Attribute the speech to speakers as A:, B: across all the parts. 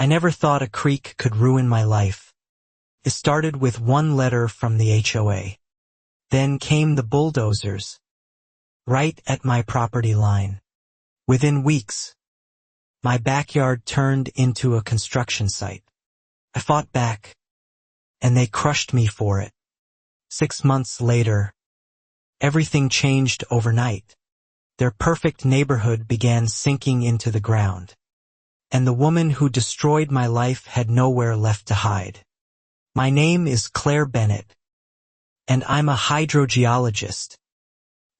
A: I never thought a creek could ruin my life. It started with one letter from the HOA. Then came the bulldozers, right at my property line. Within weeks, my backyard turned into a construction site. I fought back, and they crushed me for it. 6 months later, everything changed overnight. Their perfect neighborhood began sinking into the ground, and the woman who destroyed my life had nowhere left to hide. My name is Claire Bennett, and I'm a hydrogeologist,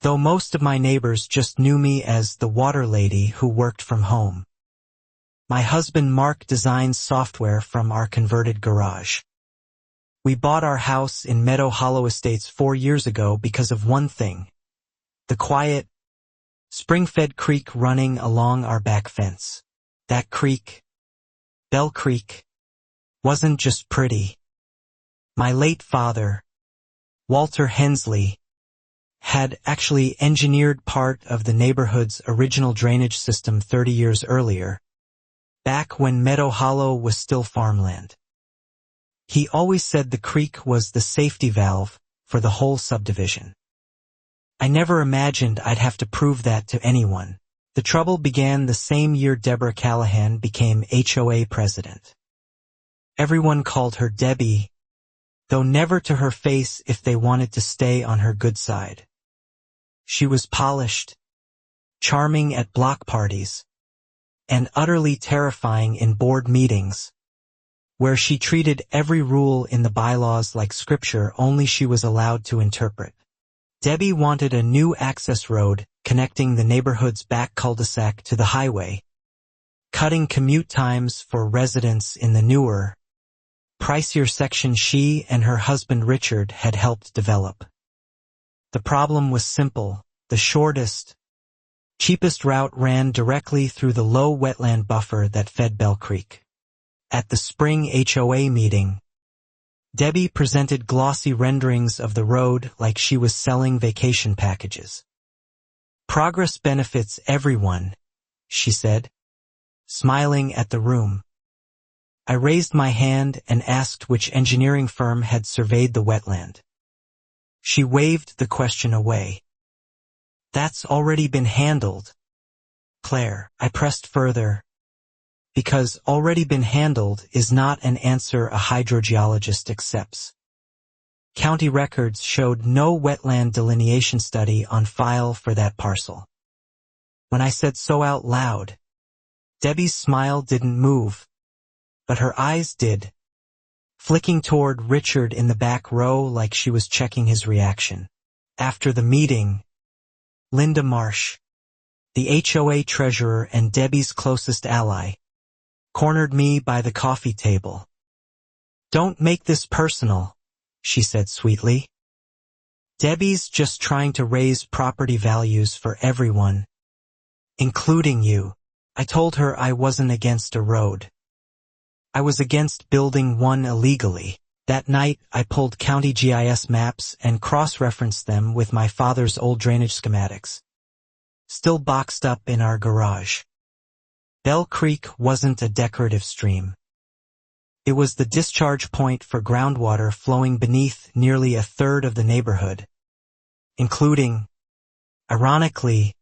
A: though most of my neighbors just knew me as the water lady who worked from home. My husband Mark designs software from our converted garage. We bought our house in Meadow Hollow Estates 4 years ago because of one thing: the quiet, spring-fed creek running along our back fence. That creek, Bell Creek, wasn't just pretty. My late father, Walter Hensley, had actually engineered part of the neighborhood's original drainage system 30 years earlier, back when Meadow Hollow was still farmland. He always said the creek was the safety valve for the whole subdivision. I never imagined I'd have to prove that to anyone. The trouble began the same year Deborah Callahan became HOA president. Everyone called her Debbie, though never to her face if they wanted to stay on her good side. She was polished, charming at block parties, and utterly terrifying in board meetings, where she treated every rule in the bylaws like scripture only she was allowed to interpret. Debbie wanted a new access road connecting the neighborhood's back cul-de-sac to the highway, cutting commute times for residents in the newer, pricier section she and her husband Richard had helped develop. The problem was simple: the shortest, cheapest route ran directly through the low wetland buffer that fed Bell Creek. At the spring HOA meeting, Debbie presented glossy renderings of the road like she was selling vacation packages. "Progress benefits everyone," she said, smiling at the room. I raised my hand and asked which engineering firm had surveyed the wetland. She waved the question away. "That's already been handled, Claire." I pressed further, because already been handled is not an answer a hydrogeologist accepts. County records showed no wetland delineation study on file for that parcel. When I said so out loud, Debbie's smile didn't move, but her eyes did, flicking toward Richard in the back row like she was checking his reaction. After the meeting, Linda Marsh, the HOA treasurer and Debbie's closest ally, cornered me by the coffee table. "Don't make this personal," she said sweetly. "Debbie's just trying to raise property values for everyone, including you." I told her I wasn't against a road. I was against building one illegally. That night, I pulled county GIS maps and cross-referenced them with my father's old drainage schematics, still boxed up in our garage. Bell Creek wasn't a decorative stream. It was the discharge point for groundwater flowing beneath nearly a third of the neighborhood, including, ironically,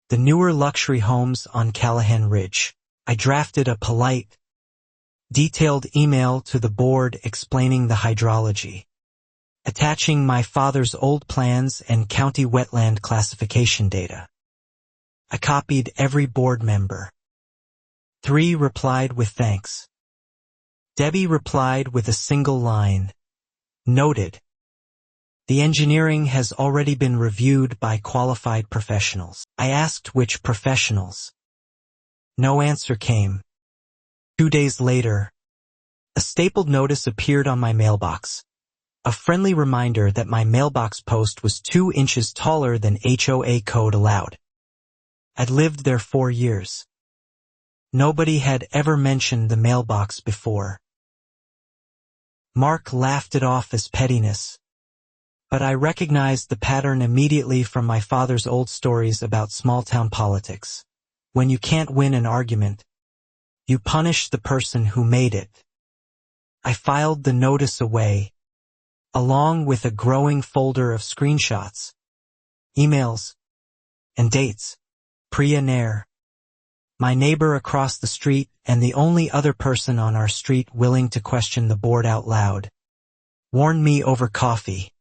A: the newer luxury homes on Callahan Ridge. I drafted a polite, detailed email to the board explaining the hydrology, attaching my father's old plans and county wetland classification data. I copied every board member. 3 replied with thanks. Debbie replied with a single line: "Noted. The engineering has already been reviewed by qualified professionals." I asked which professionals. No answer came. 2 days later, a stapled notice appeared on my mailbox, a friendly reminder that my mailbox post was 2 inches taller than HOA code allowed. I'd lived there 4 years. Nobody had ever mentioned the mailbox before. Mark laughed it off as pettiness, but I recognized the pattern immediately from my father's old stories about small-town politics. When you can't win an argument, You punish the person who made it. I filed the notice away, along with a growing folder of screenshots, emails, and dates. Priya Nair, my neighbor across the street and the only other person on our street willing to question the board out loud, warned me over coffee.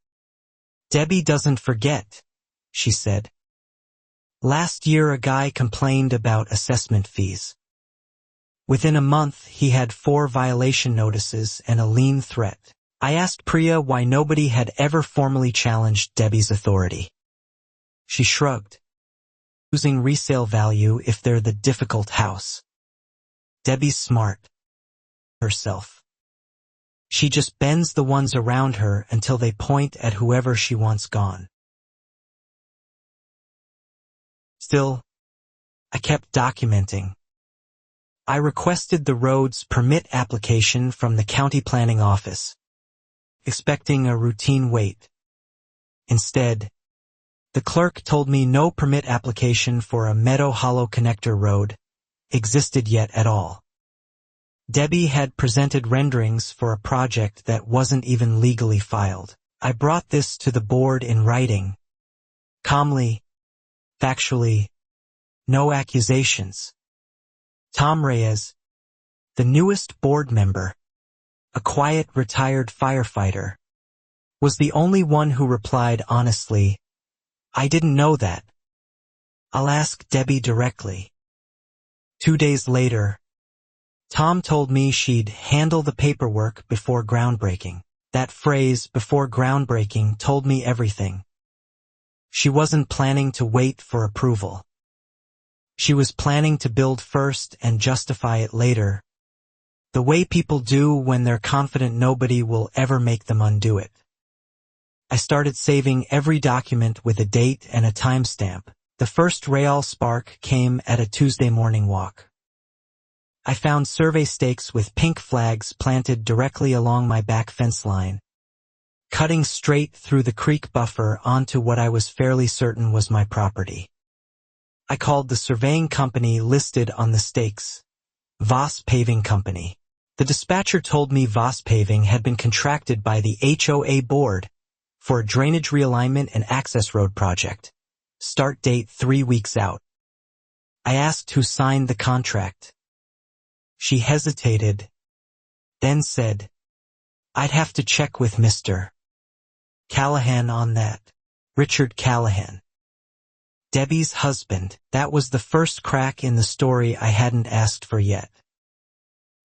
A: Debbie doesn't forget, she said. Last year a guy complained about assessment fees. Within a month he had 4 violation notices and a lien threat. I asked Priya why nobody had ever formally challenged Debbie's authority. She shrugged. Losing resale value if they're the difficult house. Debbie's smart. Herself. She just bends the ones around her until they point at whoever she wants gone. Still, I kept documenting. I requested the road's permit application from the county planning office, expecting a routine wait. Instead, the clerk told me no permit application for a Meadow Hollow connector road existed yet at all. Debbie had presented renderings for a project that wasn't even legally filed. I brought this to the board in writing. Calmly, factually, no accusations. Tom Reyes, the newest board member, a quiet retired firefighter, was the only one who replied honestly, I didn't know that. I'll ask Debbie directly. 2 days later, Tom told me she'd handle the paperwork before groundbreaking. That phrase, before groundbreaking, told me everything. She wasn't planning to wait for approval. She was planning to build first and justify it later, the way people do when they're confident nobody will ever make them undo it. I started saving every document with a date and a timestamp. The first real spark came at a Tuesday morning walk. I found survey stakes with pink flags planted directly along my back fence line, cutting straight through the creek buffer onto what I was fairly certain was my property. I called the surveying company listed on the stakes, Voss Paving Company. The dispatcher told me Voss Paving had been contracted by the HOA board for a drainage realignment and access road project. Start date 3 weeks out. I asked who signed the contract. She hesitated, then said, I'd have to check with Mr. Callahan on that. Richard Callahan. Debbie's husband. That was the first crack in the story I hadn't asked for yet.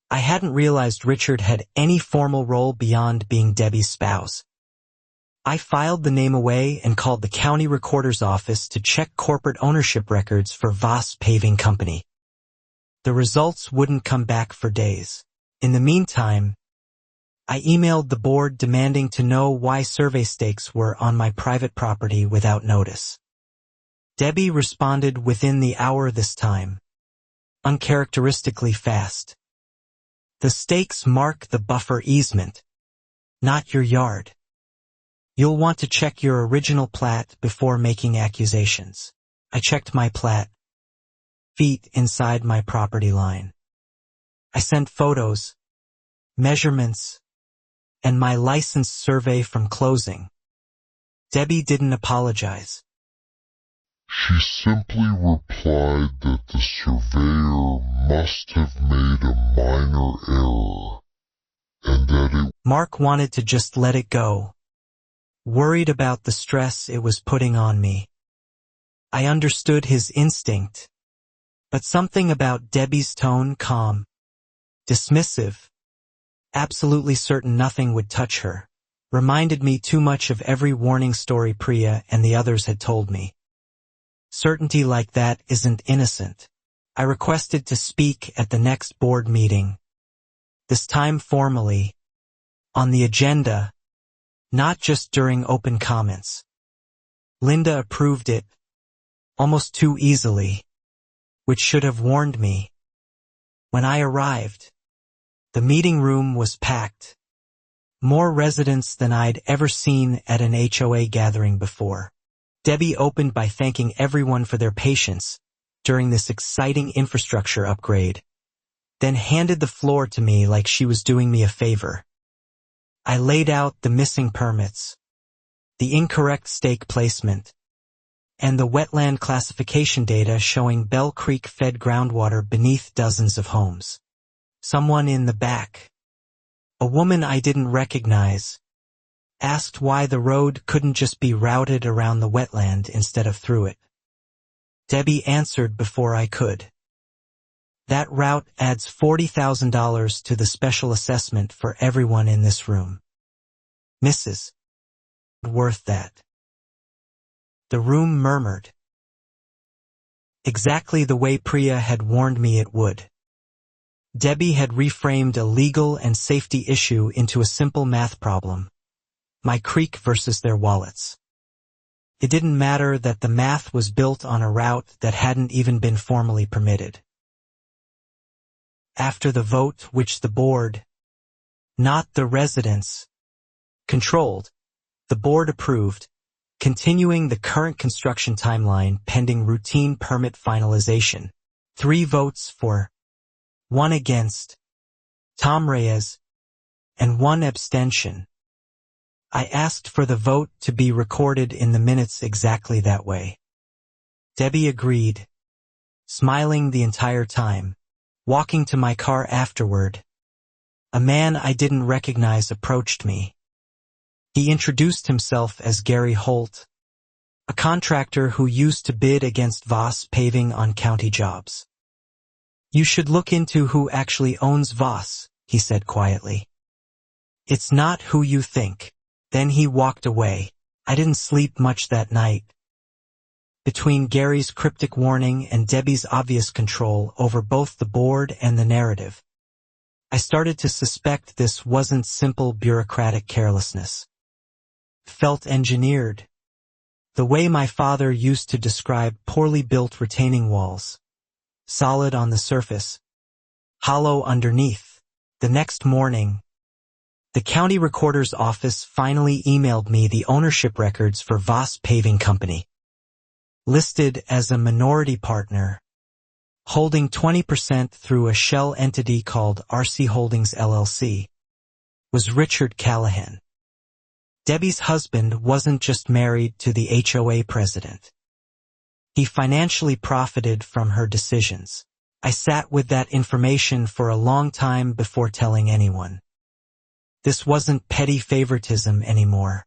A: I hadn't realized Richard had any formal role beyond being Debbie's spouse. I filed the name away and called the county recorder's office to check corporate ownership records for Voss Paving Company. The results wouldn't come back for days. In the meantime, I emailed the board demanding to know why survey stakes were on my private property without notice. Debbie responded within the hour this time, uncharacteristically fast. The stakes mark the buffer easement, not your yard. You'll want to check your original plat before making accusations. I checked my plat, feet inside my property line. I sent photos, measurements, and my license survey from closing. Debbie didn't apologize.
B: She simply replied that the surveyor must have made a minor error, and that it...
A: Mark wanted to just let it go, worried about the stress it was putting on me. I understood his instinct, but something about Debbie's tone, calm, dismissive, absolutely certain nothing would touch her, reminded me too much of every warning story Priya and the others had told me. Certainty like that isn't innocent. I requested to speak at the next board meeting, this time formally, on the agenda, not just during open comments. Linda approved it, almost too easily, which should have warned me. When I arrived, the meeting room was packed. More residents than I'd ever seen at an HOA gathering before. Debbie opened by thanking everyone for their patience during this exciting infrastructure upgrade. then handed the floor to me like she was doing me a favor. I laid out the missing permits, the incorrect stake placement, and the wetland classification data showing Bell Creek fed groundwater beneath dozens of homes. Someone in the back, a woman I didn't recognize, asked why the road couldn't just be routed around the wetland instead of through it. Debbie answered before I could. That route adds $40,000 to the special assessment for everyone in this room. Mrs. Worth that. The room murmured. Exactly the way Priya had warned me it would. Debbie had reframed a legal and safety issue into a simple math problem. My creek versus their wallets. It didn't matter that the math was built on a route that hadn't even been formally permitted. After the vote which the board, not the residents, controlled, the board approved, continuing the current construction timeline pending routine permit finalization. 3 votes for, 1 against, Tom Reyes, and 1 abstention. I asked for the vote to be recorded in the minutes exactly that way. Debbie agreed, smiling the entire time. Walking to my car afterward, a man I didn't recognize approached me. He introduced himself as Gary Holt, a contractor who used to bid against Voss Paving on county jobs. You should look into who actually owns Voss, he said quietly. It's not who you think. Then he walked away. I didn't sleep much that night. Between Gary's cryptic warning and Debbie's obvious control over both the board and the narrative, I started to suspect this wasn't simple bureaucratic carelessness. Felt engineered. The way my father used to describe poorly built retaining walls. Solid on the surface, hollow underneath. The next morning, the county recorder's office finally emailed me the ownership records for Voss Paving Company. Listed as a minority partner, holding 20% through a shell entity called RC Holdings LLC, was Richard Callahan. Debbie's husband wasn't just married to the HOA president. He financially profited from her decisions. I sat with that information for a long time before telling anyone. This wasn't petty favoritism anymore.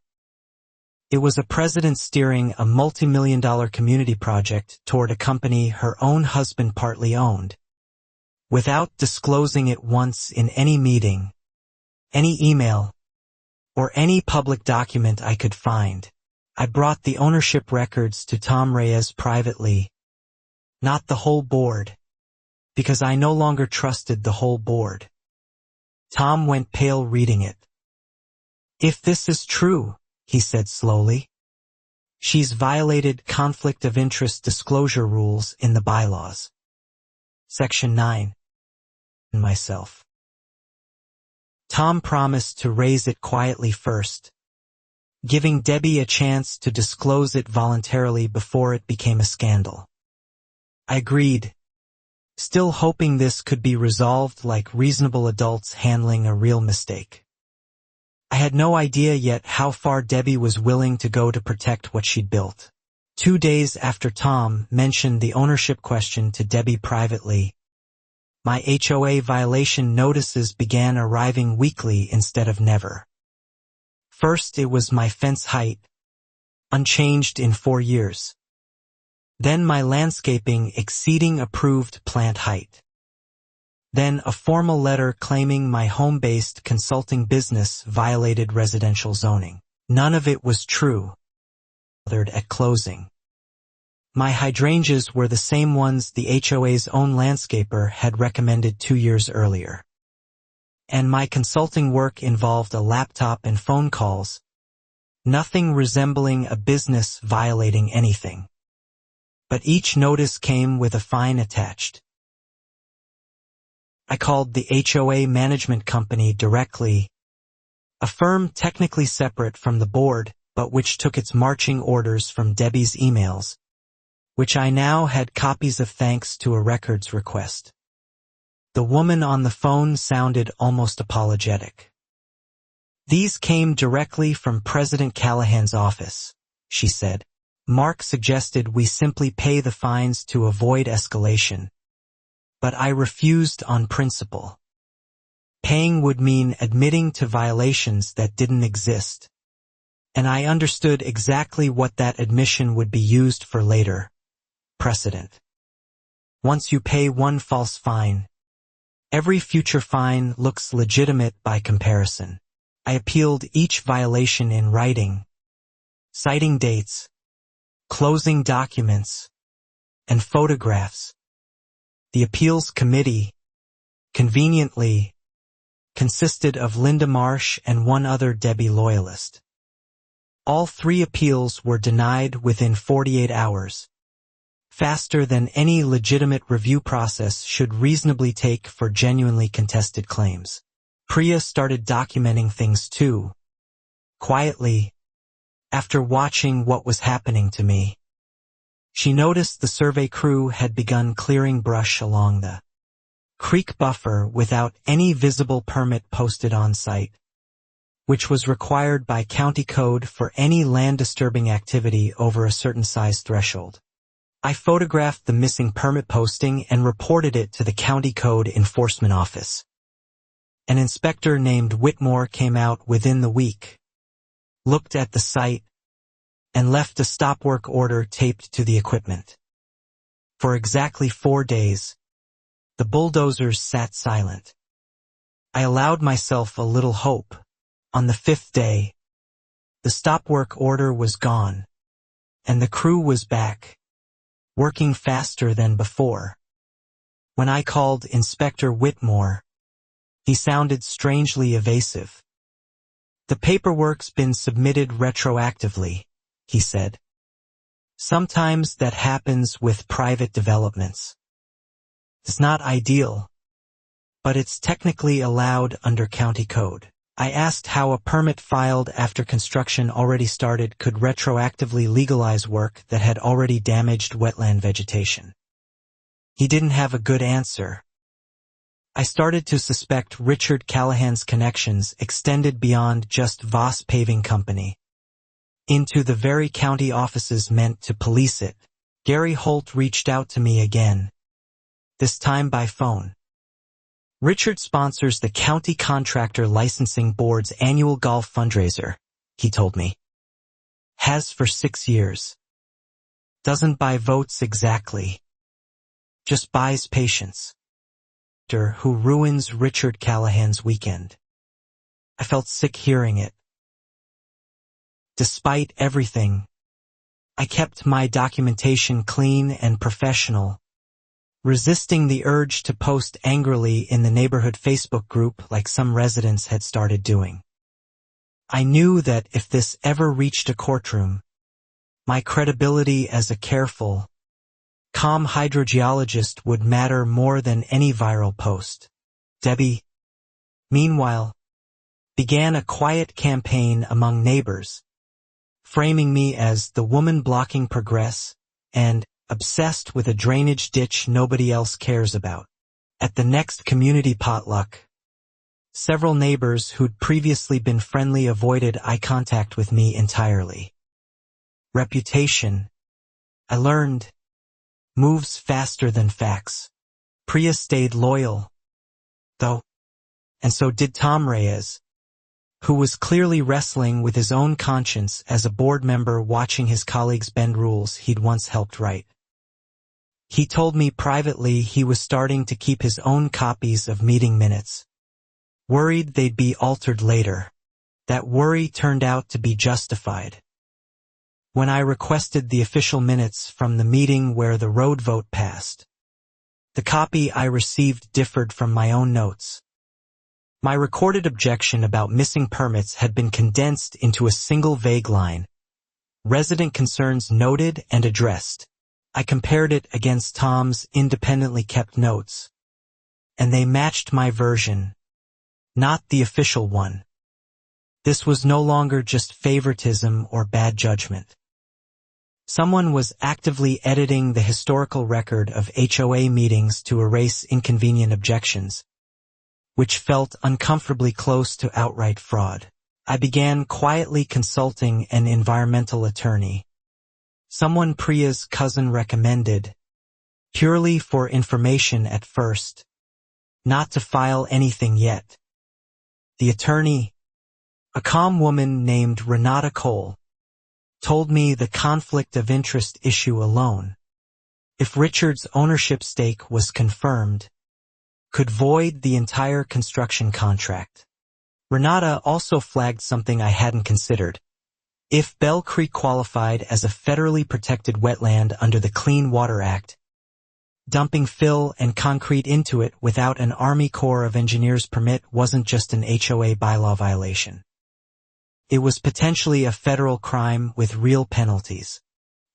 A: It was a president steering a multi-million-dollar community project toward a company her own husband partly owned. Without disclosing it once in any meeting, any email, or any public document I could find, I brought the ownership records to Tom Reyes privately, not the whole board, because I no longer trusted the whole board. Tom went pale reading it. If this is true, he said slowly, she's violated conflict of interest disclosure rules in the bylaws. Section 9. Myself. Tom promised to raise it quietly first, giving Debbie a chance to disclose it voluntarily before it became a scandal. I agreed, still hoping this could be resolved like reasonable adults handling a real mistake. I had no idea yet how far Debbie was willing to go to protect what she'd built. 2 days after Tom mentioned the ownership question to Debbie privately, my HOA violation notices began arriving weekly instead of never. First it was my fence height, unchanged in 4 years. Then my landscaping exceeding approved plant height. Then a formal letter claiming my home-based consulting business violated residential zoning. None of it was true. At closing, my hydrangeas were the same ones the HOA's own landscaper had recommended 2 years earlier. And my consulting work involved a laptop and phone calls, nothing resembling a business violating anything. But each notice came with a fine attached. I called the HOA management company directly, a firm technically separate from the board, but which took its marching orders from Debbie's emails, which I now had copies of thanks to a records request. The woman on the phone sounded almost apologetic. "These came directly from President Callahan's office," she said. "Mark suggested we simply pay the fines to avoid escalation. But I refused on principle. Paying would mean admitting to violations that didn't exist. And I understood exactly what that admission would be used for later. Precedent. Once you pay one false fine, every future fine looks legitimate by comparison. I appealed each violation in writing, citing dates, closing documents, and photographs. The appeals committee, conveniently, consisted of Linda Marsh and one other Debbie loyalist. All 3 appeals were denied within 48 hours, faster than any legitimate review process should reasonably take for genuinely contested claims. Priya started documenting things too, quietly, after watching what was happening to me. She noticed the survey crew had begun clearing brush along the creek buffer without any visible permit posted on site, which was required by county code for any land-disturbing activity over a certain size threshold. I photographed the missing permit posting and reported it to the county code enforcement office. An inspector named Whitmore came out within the week, looked at the site, and left a stop work order taped to the equipment. For exactly 4 days, the bulldozers sat silent. I allowed myself a little hope. On the 5th day, the stop work order was gone, and the crew was back, working faster than before. When I called Inspector Whitmore, he sounded strangely evasive. "The paperwork's been submitted retroactively," he said. "Sometimes that happens with private developments. It's not ideal, but it's technically allowed under county code." I asked how a permit filed after construction already started could retroactively legalize work that had already damaged wetland vegetation. He didn't have a good answer. I started to suspect Richard Callahan's connections extended beyond just Voss Paving Company into the very county offices meant to police it. Gary Holt reached out to me again, this time by phone. "Richard sponsors the County Contractor Licensing Board's annual golf fundraiser," he told me. "Has for 6 years. Doesn't buy votes exactly. Just buys patience. Who ruins Richard Callahan's weekend." I felt sick hearing it. Despite everything, I kept my documentation clean and professional, resisting the urge to post angrily in the neighborhood Facebook group like some residents had started doing. I knew that if this ever reached a courtroom, my credibility as a careful, calm hydrogeologist would matter more than any viral post. Debbie, meanwhile, began a quiet campaign among neighbors, framing me as the woman blocking progress and obsessed with a drainage ditch nobody else cares about. At the next community potluck, several neighbors who'd previously been friendly avoided eye contact with me entirely. Reputation, I learned, moves faster than facts. Priya stayed loyal, though, and so did Tom Reyes, who was clearly wrestling with his own conscience as a board member watching his colleagues bend rules he'd once helped write. He told me privately he was starting to keep his own copies of meeting minutes, worried they'd be altered later. That worry turned out to be justified. When I requested the official minutes from the meeting where the road vote passed, the copy I received differed from my own notes. My recorded objection about missing permits had been condensed into a single vague line: resident concerns noted and addressed. I compared it against Tom's independently kept notes, and they matched my version, not the official one. This was no longer just favoritism or bad judgment. Someone was actively editing the historical record of HOA meetings to erase inconvenient objections, which felt uncomfortably close to outright fraud. I began quietly consulting an environmental attorney, someone Priya's cousin recommended, purely for information at first, not to file anything yet. The attorney, a calm woman named Renata Cole, told me the conflict of interest issue alone, if Richard's ownership stake was confirmed, could void the entire construction contract. Renata also flagged something I hadn't considered. If Bell Creek qualified as a federally protected wetland under the Clean Water Act, dumping fill and concrete into it without an Army Corps of Engineers permit wasn't just an HOA bylaw violation. It was potentially a federal crime with real penalties.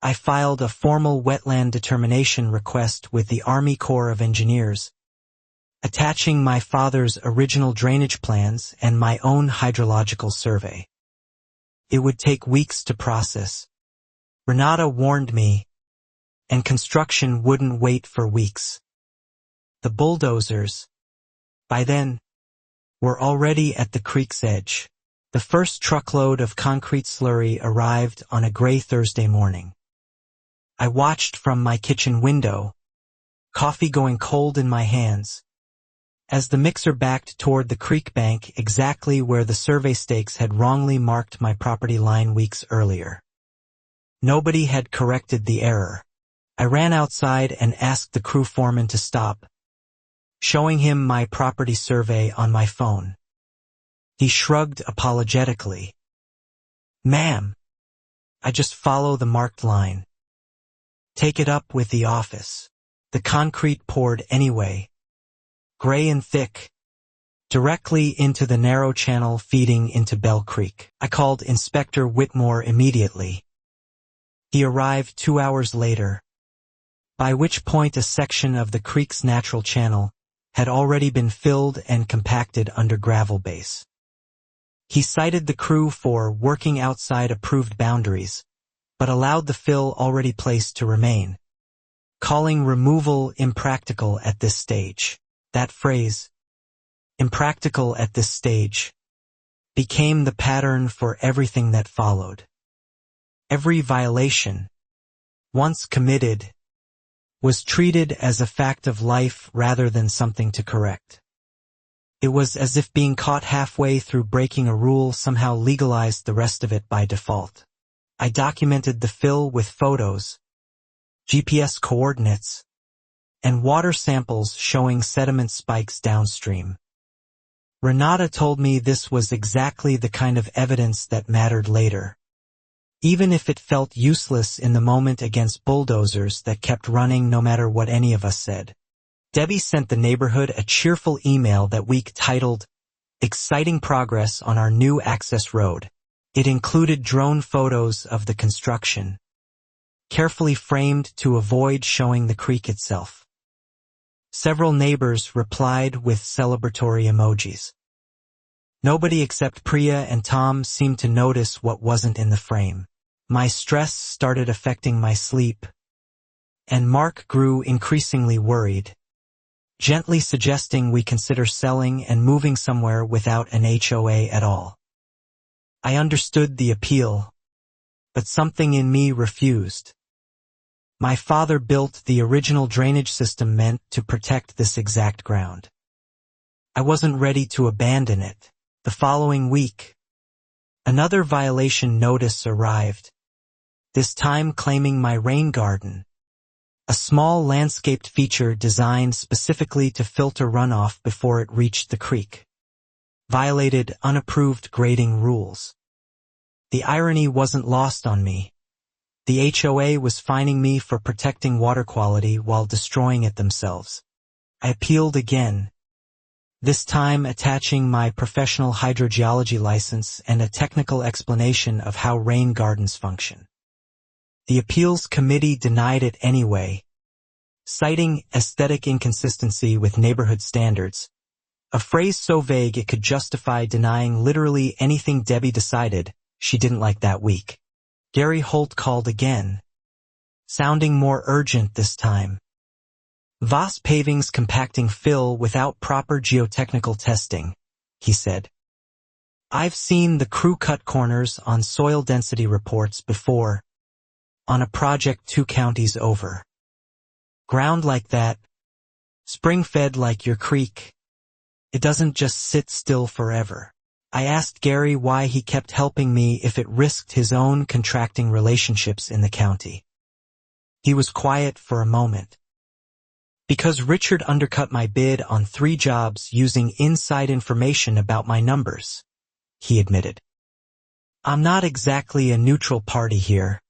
A: I filed a formal wetland determination request with the Army Corps of Engineers, attaching my father's original drainage plans and my own hydrological survey. It would take weeks to process. Renata warned me, and construction wouldn't wait for weeks. The bulldozers, by then, were already at the creek's edge. The first truckload of concrete slurry arrived on a gray Thursday morning. I watched from my kitchen window, coffee going cold in my hands, as the mixer backed toward the creek bank exactly where the survey stakes had wrongly marked my property line weeks earlier. Nobody had corrected the error. I ran outside and asked the crew foreman to stop, showing him my property survey on my phone. He shrugged apologetically. "Ma'am, I just follow the marked line. Take it up with the office." The concrete poured anyway, gray and thick, directly into the narrow channel feeding into Bell Creek. I called Inspector Whitmore immediately. He arrived 2 hours later, by which point a section of the creek's natural channel had already been filled and compacted under gravel base. He cited the crew for working outside approved boundaries, but allowed the fill already placed to remain, calling removal impractical at this stage. That phrase, impractical at this stage, became the pattern for everything that followed. Every violation, once committed, was treated as a fact of life rather than something to correct. It was as if being caught halfway through breaking a rule somehow legalized the rest of it by default. I documented the fill with photos, GPS coordinates, and water samples showing sediment spikes downstream. Renata told me this was exactly the kind of evidence that mattered later, even if it felt useless in the moment against bulldozers that kept running no matter what any of us said. Debbie sent the neighborhood a cheerful email that week titled, "Exciting Progress on Our New Access Road." It included drone photos of the construction, carefully framed to avoid showing the creek itself. Several neighbors replied with celebratory emojis. Nobody except Priya and Tom seemed to notice what wasn't in the frame. My stress started affecting my sleep, and Mark grew increasingly worried, gently suggesting we consider selling and moving somewhere without an HOA at all. I understood the appeal, but something in me refused. My father built the original drainage system meant to protect this exact ground. I wasn't ready to abandon it. The following week, another violation notice arrived, this time claiming my rain garden, a small landscaped feature designed specifically to filter runoff before it reached the creek, violated unapproved grading rules. The irony wasn't lost on me. The HOA was fining me for protecting water quality while destroying it themselves. I appealed again, this time attaching my professional hydrogeology license and a technical explanation of how rain gardens function. The appeals committee denied it anyway, citing aesthetic inconsistency with neighborhood standards, a phrase so vague it could justify denying literally anything Debbie decided she didn't like that week. Gary Holt called again, sounding more urgent this time. Voss Paving's compacting fill without proper geotechnical testing, he said. I've seen the crew cut corners on soil density reports before, on a project 2 counties over. Ground like that, spring-fed like your creek, it doesn't just sit still forever. I asked Gary why he kept helping me if it risked his own contracting relationships in the county. He was quiet for a moment. Because Richard undercut my bid on 3 jobs using inside information about my numbers, he admitted. I'm not exactly a neutral party here,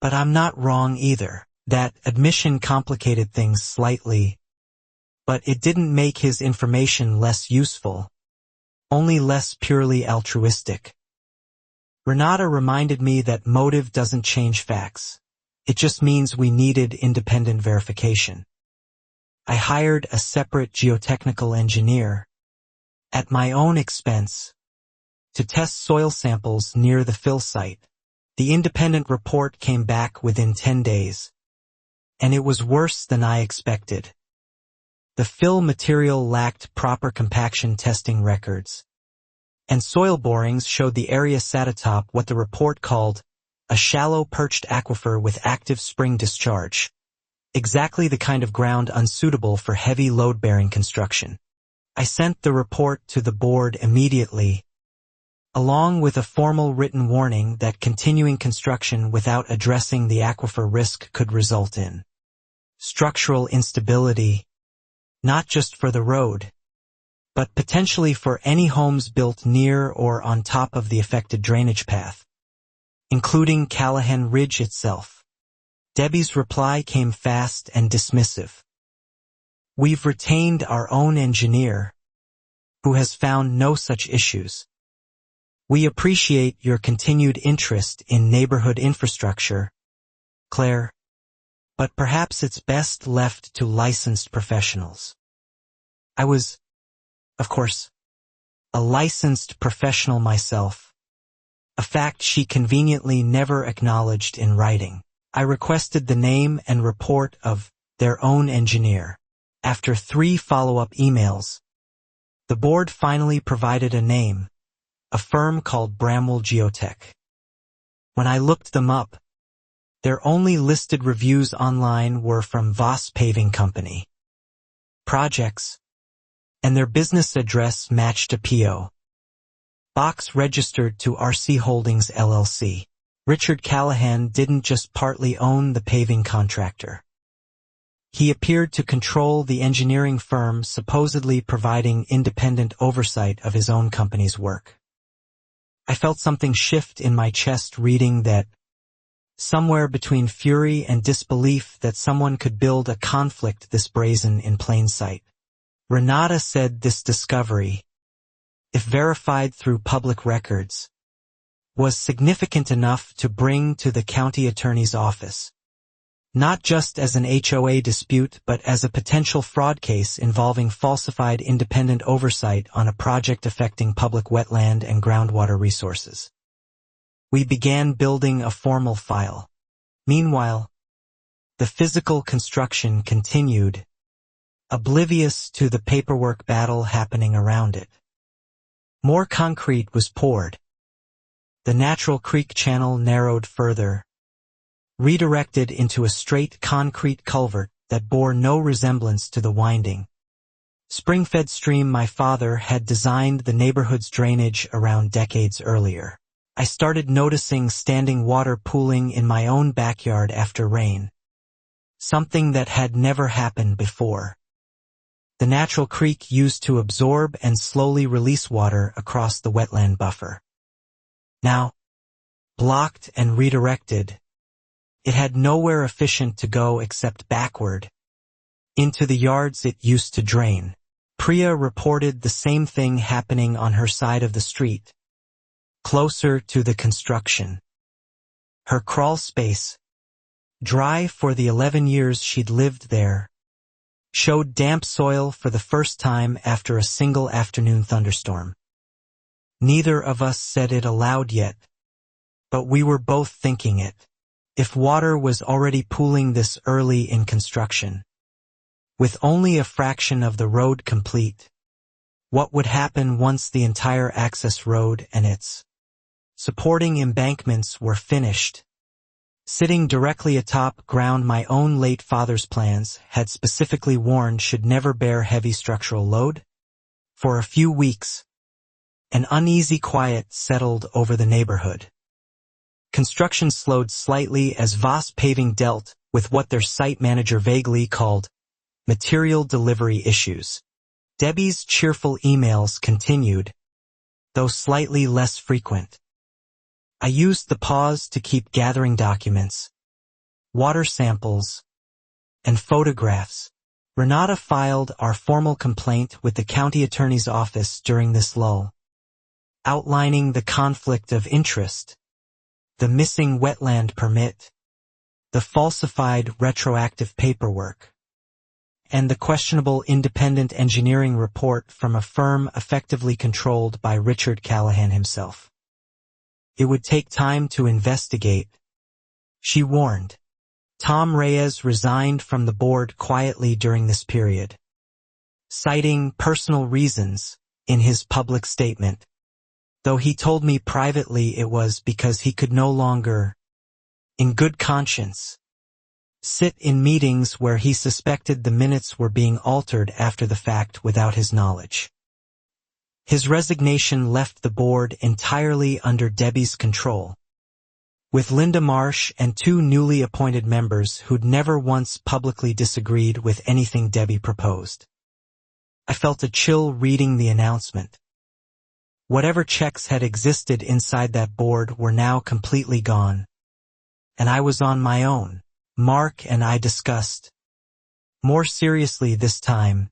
A: but I'm not wrong either. That admission complicated things slightly, but it didn't make his information less useful, only less purely altruistic. Renata reminded me that motive doesn't change facts. It just means we needed independent verification. I hired a separate geotechnical engineer, at my own expense, to test soil samples near the fill site. The independent report came back within 10 days, and it was worse than I expected. The fill material lacked proper compaction testing records, and soil borings showed the area sat atop what the report called a shallow perched aquifer with active spring discharge, exactly the kind of ground unsuitable for heavy load-bearing construction. I sent the report to the board immediately, along with a formal written warning that continuing construction without addressing the aquifer risk could result in structural instability, not just for the road, but potentially for any homes built near or on top of the affected drainage path, including Callahan Ridge itself. Debbie's reply came fast and dismissive. We've retained our own engineer, who has found no such issues. We appreciate your continued interest in neighborhood infrastructure, Claire, but perhaps it's best left to licensed professionals. I was, of course, a licensed professional myself, a fact she conveniently never acknowledged in writing. I requested the name and report of their own engineer. After 3 follow-up emails, the board finally provided a name, a firm called Bramwell Geotech. When I looked them up, their only listed reviews online were from Voss Paving Company. Projects, and their business address matched a P.O. box registered to RC Holdings LLC. Richard Callahan didn't just partly own the paving contractor. He appeared to control the engineering firm supposedly providing independent oversight of his own company's work. I felt something shift in my chest reading that, somewhere between fury and disbelief that someone could build a conflict this brazen in plain sight. Renata said this discovery, if verified through public records, was significant enough to bring to the county attorney's office, not just as an HOA dispute but as a potential fraud case involving falsified independent oversight on a project affecting public wetland and groundwater resources. We began building a formal file. Meanwhile, the physical construction continued, oblivious to the paperwork battle happening around it. More concrete was poured. The natural creek channel narrowed further, redirected into a straight concrete culvert that bore no resemblance to the winding, spring-fed stream my father had designed the neighborhood's drainage around decades earlier. I started noticing standing water pooling in my own backyard after rain, something that had never happened before. The natural creek used to absorb and slowly release water across the wetland buffer. Now, blocked and redirected, it had nowhere efficient to go except backward, into the yards it used to drain. Priya reported the same thing happening on her side of the street, closer to the construction. Her crawl space, dry for the 11 years she'd lived there, showed damp soil for the first time after a single afternoon thunderstorm. Neither of us said it aloud yet, but we were both thinking it. If water was already pooling this early in construction, with only a fraction of the road complete, what would happen once the entire access road and its supporting embankments were finished? Sitting directly atop ground my own late father's plans had specifically warned should never bear heavy structural load? For a few weeks, an uneasy quiet settled over the neighborhood. Construction slowed slightly as Voss Paving dealt with what their site manager vaguely called material delivery issues. Debbie's cheerful emails continued, though slightly less frequent. I used the pause to keep gathering documents, water samples, and photographs. Renata filed our formal complaint with the county attorney's office during this lull, outlining the conflict of interest, the missing wetland permit, the falsified retroactive paperwork, and the questionable independent engineering report from a firm effectively controlled by Richard Callahan himself. It would take time to investigate, she warned. Tom Reyes resigned from the board quietly during this period, citing personal reasons in his public statement, though he told me privately it was because he could no longer, in good conscience, sit in meetings where he suspected the minutes were being altered after the fact without his knowledge. His resignation left the board entirely under Debbie's control, with Linda Marsh and two newly appointed members who'd never once publicly disagreed with anything Debbie proposed. I felt a chill reading the announcement. Whatever checks had existed inside that board were now completely gone, and I was on my own. Mark and I discussed, more seriously this time,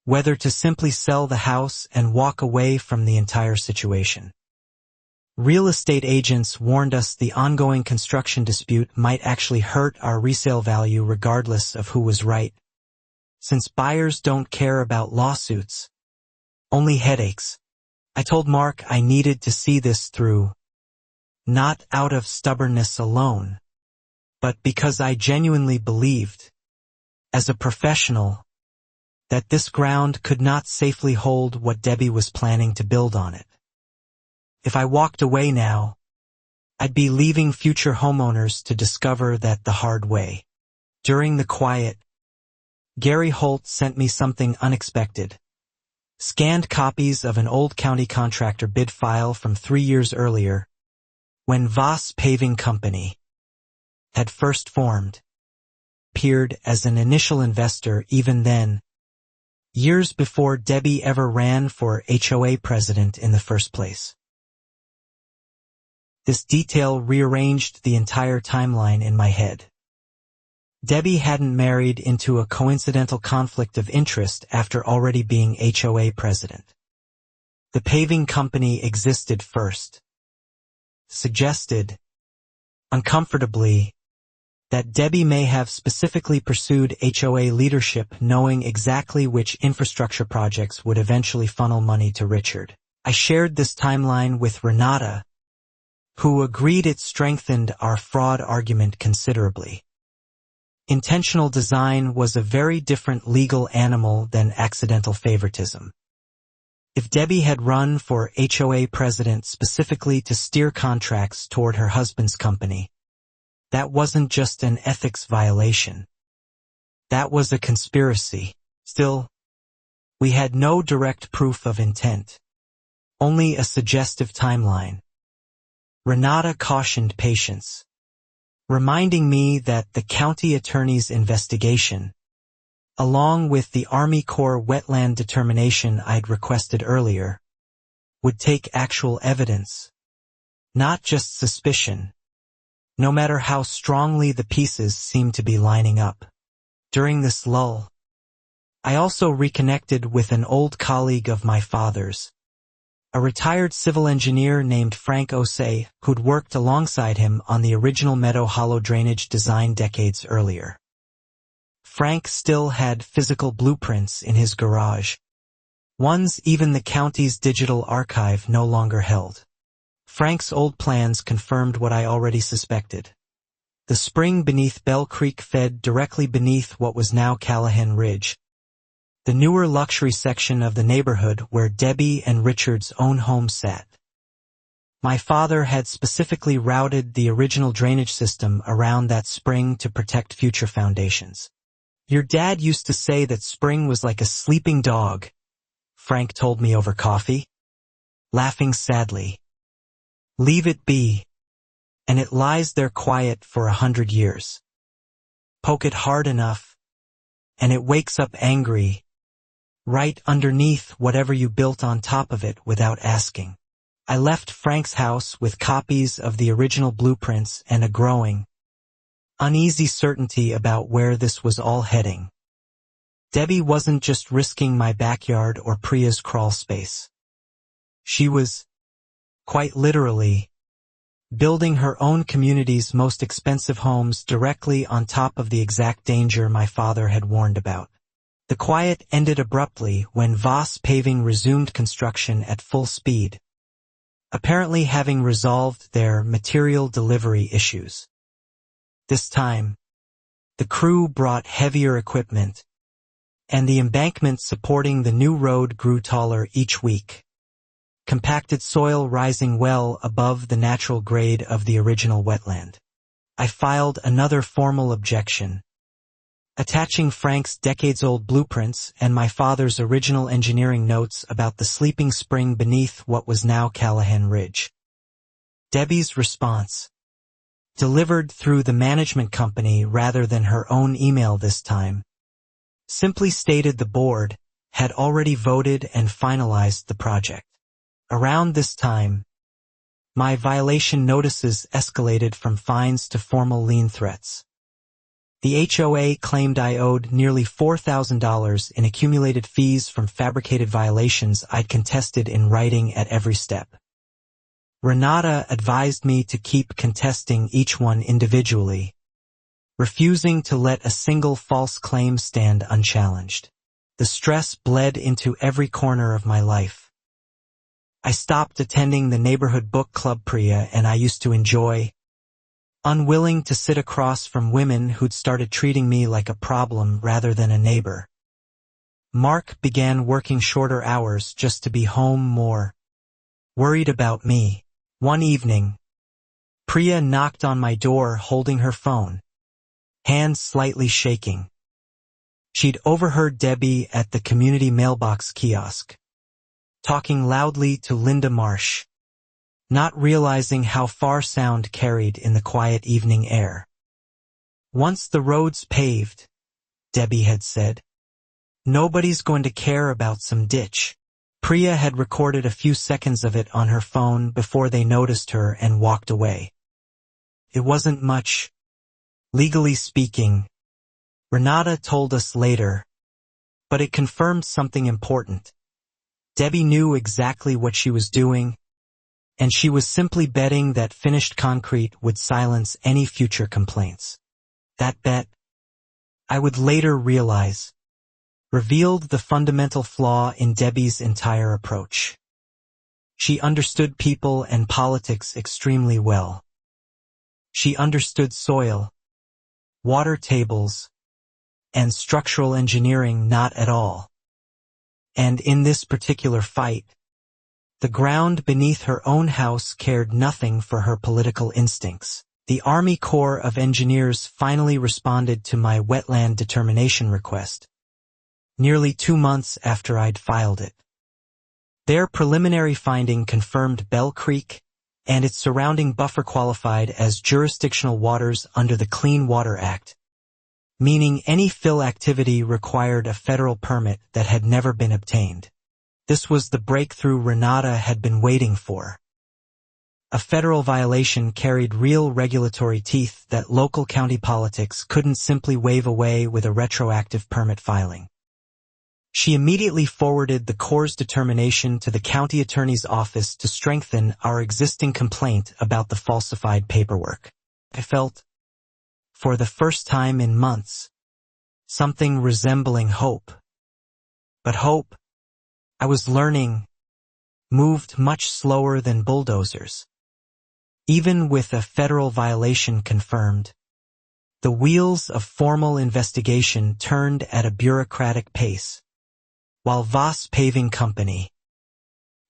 A: whether to simply sell the house and walk away from the entire situation. Real estate agents warned us the ongoing construction dispute might actually hurt our resale value regardless of who was right. Since buyers don't care about lawsuits, only headaches. I told Mark I needed to see this through, not out of stubbornness alone, but because I genuinely believed, as a professional, that this ground could not safely hold what Debbie was planning to build on it. If I walked away now, I'd be leaving future homeowners to discover that the hard way. During the quiet, Gary Holt sent me something unexpected. Scanned copies of an old county contractor bid file from 3 years earlier, when Voss Paving Company had first formed, appeared as an initial investor even then, years before Debbie ever ran for HOA president in the first place. This detail rearranged the entire timeline in my head. Debbie hadn't married into a coincidental conflict of interest after already being HOA president. The paving company existed first. Suggested, uncomfortably, that Debbie may have specifically pursued HOA leadership knowing exactly which infrastructure projects would eventually funnel money to Richard. I shared this timeline with Renata, who agreed it strengthened our fraud argument considerably. Intentional design was a very different legal animal than accidental favoritism. If Debbie had run for HOA president specifically to steer contracts toward her husband's company, that wasn't just an ethics violation. That was a conspiracy. Still, we had no direct proof of intent, only a suggestive timeline. Renata cautioned patience, reminding me that the county attorney's investigation, along with the Army Corps wetland determination I'd requested earlier, would take actual evidence, not just suspicion, no matter how strongly the pieces seemed to be lining up. During this lull, I also reconnected with an old colleague of my father's, a retired civil engineer named Frank Osei, who'd worked alongside him on the original Meadow Hollow drainage design decades earlier. Frank still had physical blueprints in his garage, ones even the county's digital archive no longer held. Frank's old plans confirmed what I already suspected. The spring beneath Bell Creek fed directly beneath what was now Callahan Ridge, the newer luxury section of the neighborhood where Debbie and Richard's own home sat. My father had specifically routed the original drainage system around that spring to protect future foundations. "Your dad used to say that spring was like a sleeping dog," Frank told me over coffee, laughing sadly. "Leave it be, and it lies there quiet for 100 years. Poke it hard enough, and it wakes up angry, right underneath whatever you built on top of it without asking." I left Frank's house with copies of the original blueprints and a growing, uneasy certainty about where this was all heading. Debbie wasn't just risking my backyard or Priya's crawl space. She was, quite literally, building her own community's most expensive homes directly on top of the exact danger my father had warned about. The quiet ended abruptly when Voss Paving resumed construction at full speed, apparently having resolved their material delivery issues. This time, the crew brought heavier equipment, and the embankment supporting the new road grew taller each week, compacted soil rising well above the natural grade of the original wetland. I filed another formal objection, attaching Frank's decades-old blueprints and my father's original engineering notes about the sleeping spring beneath what was now Callahan Ridge. Debbie's response, delivered through the management company rather than her own email this time, simply stated the board had already voted and finalized the project. Around this time, my violation notices escalated from fines to formal lien threats. The HOA claimed I owed nearly $4,000 in accumulated fees from fabricated violations I'd contested in writing at every step. Renata advised me to keep contesting each one individually, refusing to let a single false claim stand unchallenged. The stress bled into every corner of my life. I stopped attending the neighborhood book club Priya and I used to enjoy, unwilling to sit across from women who'd started treating me like a problem rather than a neighbor. Mark began working shorter hours just to be home more, worried about me. One evening, Priya knocked on my door holding her phone, hands slightly shaking. She'd overheard Debbie at the community mailbox kiosk, talking loudly to Linda Marsh, not realizing how far sound carried in the quiet evening air. "Once the road's paved," Debbie had said, "nobody's going to care about some ditch." Priya had recorded a few seconds of it on her phone before they noticed her and walked away. It wasn't much, legally speaking, Renata told us later, but it confirmed something important. Debbie knew exactly what she was doing, and she was simply betting that finished concrete would silence any future complaints. That bet, I would later realize, revealed the fundamental flaw in Debbie's entire approach. She understood people and politics extremely well. She understood soil, water tables, and structural engineering not at all. And in this particular fight, the ground beneath her own house cared nothing for her political instincts. The Army Corps of Engineers finally responded to my wetland determination request, nearly 2 months after I'd filed it. Their preliminary finding confirmed Bell Creek and its surrounding buffer qualified as jurisdictional waters under the Clean Water Act, meaning any fill activity required a federal permit that had never been obtained. This was the breakthrough Renata had been waiting for. A federal violation carried real regulatory teeth that local county politics couldn't simply wave away with a retroactive permit filing. She immediately forwarded the Corps' determination to the county attorney's office to strengthen our existing complaint about the falsified paperwork. I felt, for the first time in months, something resembling hope. But hope, I was learning, moved much slower than bulldozers. Even with a federal violation confirmed, The wheels of formal investigation turned at a bureaucratic pace, while Voss Paving Company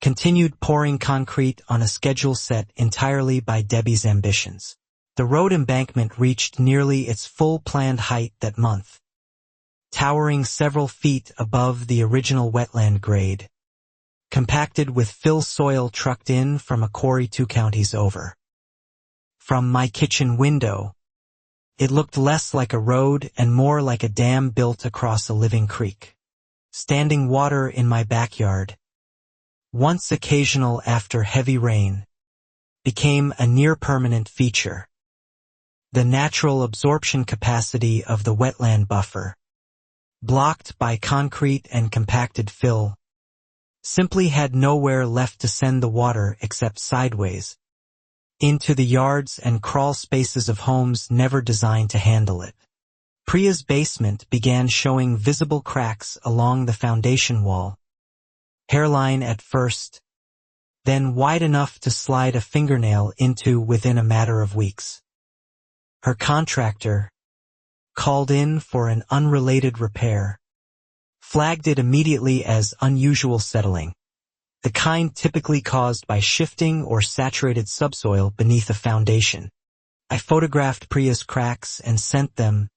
A: continued pouring concrete on a schedule set entirely by Debbie's ambitions. The road embankment reached nearly its full planned height that month, towering several feet above the original wetland grade, compacted with fill soil trucked in from a quarry 2 counties over. From my kitchen window, it looked less like a road and more like a dam built across a living creek. Standing water in my backyard, once occasional after heavy rain, became a near-permanent feature. The natural absorption capacity of the wetland buffer, blocked by concrete and compacted fill, simply had nowhere left to send the water except sideways, into the yards and crawl spaces of homes never designed to handle it. Priya's basement began showing visible cracks along the foundation wall, hairline at first, then wide enough to slide a fingernail into within a matter of weeks. Her contractor, called in for an unrelated repair, flagged it immediately as unusual settling, the kind typically caused by shifting or saturated subsoil beneath a foundation. I photographed Priya's cracks and sent them,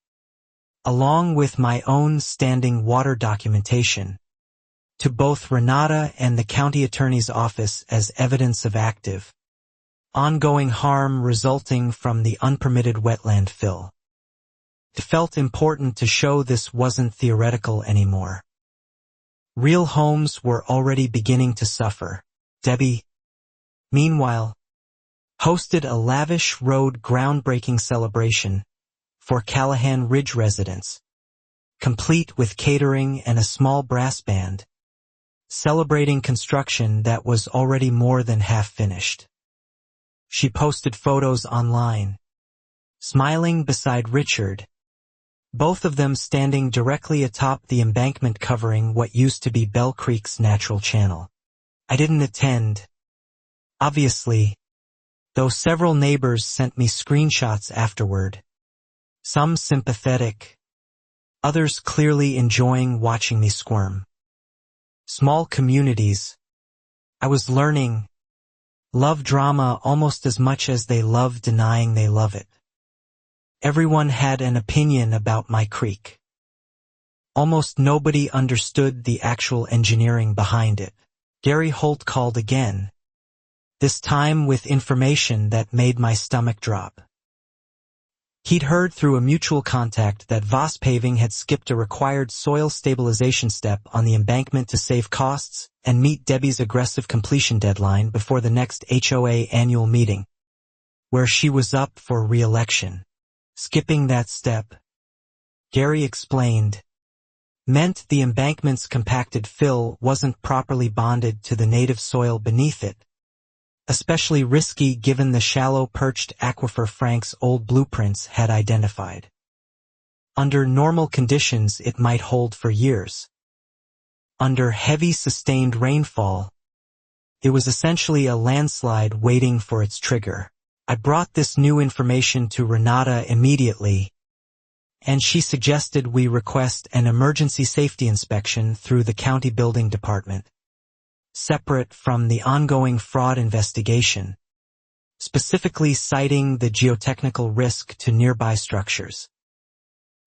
A: along with my own standing water documentation, to both Renata and the county attorney's office as evidence of active, ongoing harm resulting from the unpermitted wetland fill. It felt important to show this wasn't theoretical anymore. Real homes were already beginning to suffer. Debbie, meanwhile, hosted a lavish road groundbreaking celebration for Callahan Ridge residents, complete with catering and a small brass band, celebrating construction that was already more than half finished. She posted photos online, smiling beside Richard, both of them standing directly atop the embankment covering what used to be Bell Creek's natural channel. I didn't attend, obviously, though several neighbors sent me screenshots afterward, some sympathetic, others clearly enjoying watching me squirm. Small communities, I was learning, love drama almost as much as they love denying they love it. Everyone had an opinion about my creek. Almost nobody understood the actual engineering behind it. Gary Holt called again, this time with information that made my stomach drop. He'd heard through a mutual contact that Voss Paving had skipped a required soil stabilization step on the embankment to save costs and meet Debbie's aggressive completion deadline before the next HOA annual meeting, where she was up for re-election. Skipping that step, Gary explained, meant the embankment's compacted fill wasn't properly bonded to the native soil beneath it, especially risky given the shallow perched aquifer Frank's old blueprints had identified. Under normal conditions it might hold for years. Under heavy sustained rainfall, it was essentially a landslide waiting for its trigger. I brought this new information to Renata immediately, and she suggested we request an emergency safety inspection through the county building department, separate from the ongoing fraud investigation, specifically citing the geotechnical risk to nearby structures.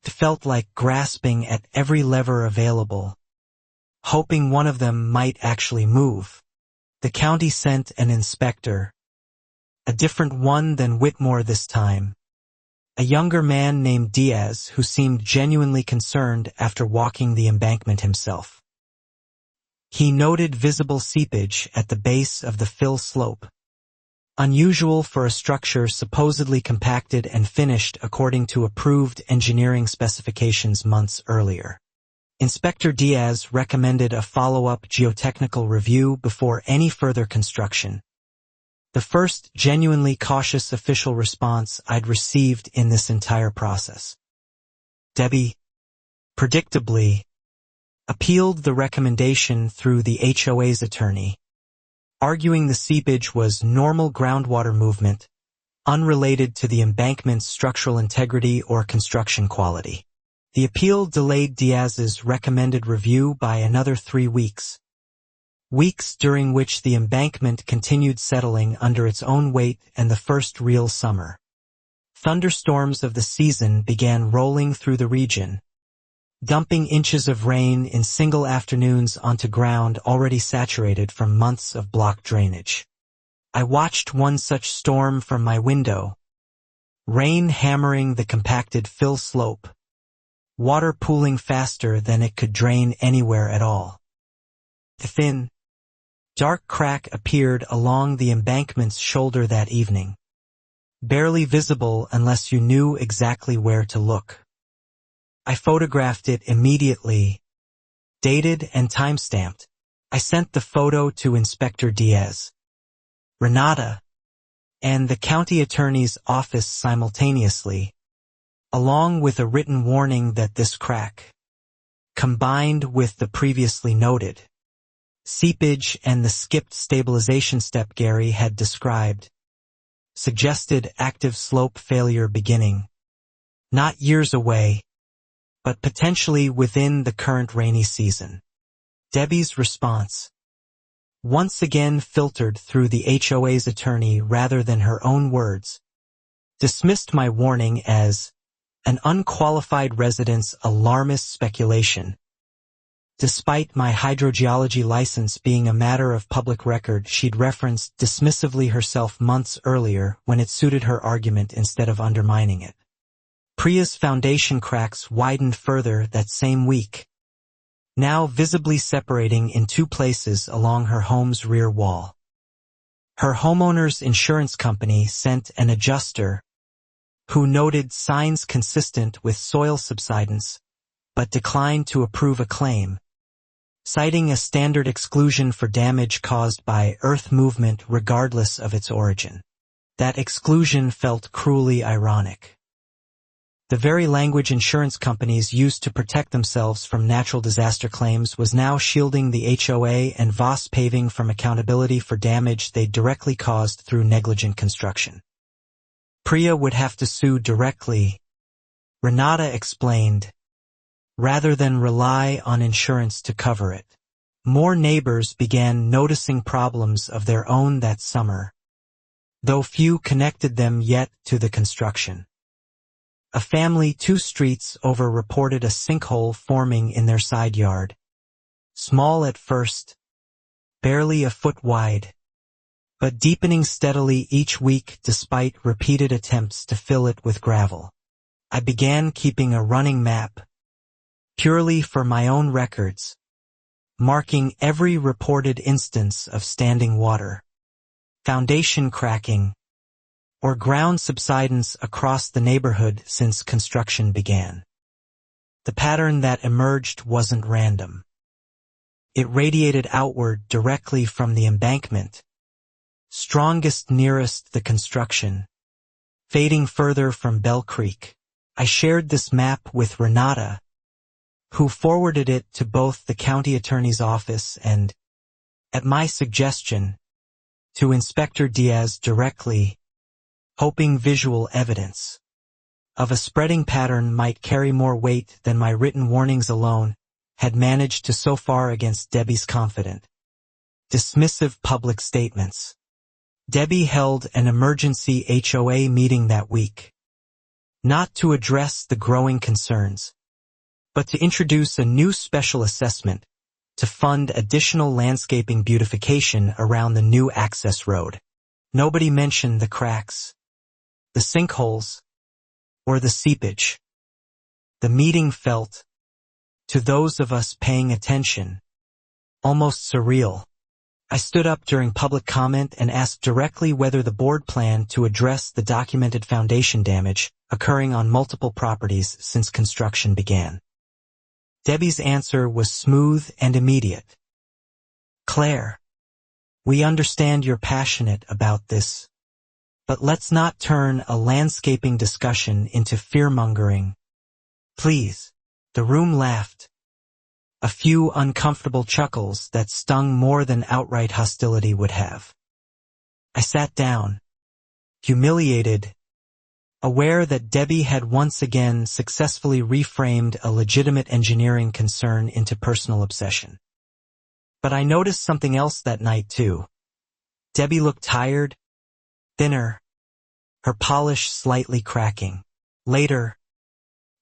A: It felt like grasping at every lever available, hoping one of them might actually move. The county sent an inspector, a different one than Whitmore this time, a younger man named Diaz who seemed genuinely concerned after walking the embankment himself. He noted visible seepage at the base of the fill slope, unusual for a structure supposedly compacted and finished according to approved engineering specifications months earlier. Inspector Diaz recommended a follow-up geotechnical review before any further construction, the first genuinely cautious official response I'd received in this entire process. Debbie, predictably, appealed the recommendation through the HOA's attorney, arguing the seepage was normal groundwater movement, unrelated to the embankment's structural integrity or construction quality. The appeal delayed Diaz's recommended review by another 3 weeks. Weeks during which the embankment continued settling under its own weight and the first real summer. Thunderstorms of the season began rolling through the region, dumping inches of rain in single afternoons onto ground already saturated from months of blocked drainage. I watched one such storm from my window, rain hammering the compacted fill slope, water pooling faster than it could drain anywhere at all. The thin, dark crack appeared along the embankment's shoulder that evening, barely visible unless you knew exactly where to look. I photographed it immediately, dated and time-stamped. I sent the photo to Inspector Diaz, Renata, and the county attorney's office simultaneously, along with a written warning that this crack, combined with the previously noted seepage and the skipped stabilization step Gary had described, suggested active slope failure beginning, not years away, but potentially within the current rainy season. Debbie's response, once again filtered through the HOA's attorney rather than her own words, dismissed my warning as an unqualified resident's alarmist speculation. Despite my hydrogeology license being a matter of public record, she'd referenced dismissively herself months earlier when it suited her argument instead of undermining it. Priya's foundation cracks widened further that same week, now visibly separating in 2 places along her home's rear wall. Her homeowner's insurance company sent an adjuster who noted signs consistent with soil subsidence, but declined to approve a claim, citing a standard exclusion for damage caused by earth movement regardless of its origin. That exclusion felt cruelly ironic. The very language insurance companies used to protect themselves from natural disaster claims was now shielding the HOA and Voss Paving from accountability for damage they'd directly caused through negligent construction. Priya would have to sue directly, Renata explained, rather than rely on insurance to cover it. More neighbors began noticing problems of their own that summer, though few connected them yet to the construction. A family 2 streets over reported a sinkhole forming in their side yard. Small at first, barely a foot wide, but deepening steadily each week despite repeated attempts to fill it with gravel. I began keeping a running map, purely for my own records, marking every reported instance of standing water, foundation cracking, or ground subsidence across the neighborhood since construction began. The pattern that emerged wasn't random. It radiated outward directly from the embankment, strongest nearest the construction, fading further from Bell Creek. I shared this map with Renata, who forwarded it to both the county attorney's office and, at my suggestion, to Inspector Diaz directly, hoping visual evidence of a spreading pattern might carry more weight than my written warnings alone had managed to so far against Debbie's confident, dismissive public statements. Debbie held an emergency HOA meeting that week, not to address the growing concerns, but to introduce a new special assessment to fund additional landscaping beautification around the new access road. Nobody mentioned the cracks, the sinkholes, or the seepage. The meeting felt, to those of us paying attention, almost surreal. I stood up during public comment and asked directly whether the board planned to address the documented foundation damage occurring on multiple properties since construction began. Debbie's answer was smooth and immediate. Claire, we understand you're passionate about this, but let's not turn a landscaping discussion into fear-mongering. Please. The room laughed. A few uncomfortable chuckles that stung more than outright hostility would have. I sat down, humiliated, aware that Debbie had once again successfully reframed a legitimate engineering concern into personal obsession. But I noticed something else that night too. Debbie looked tired, thinner, her polish slightly cracking. Later,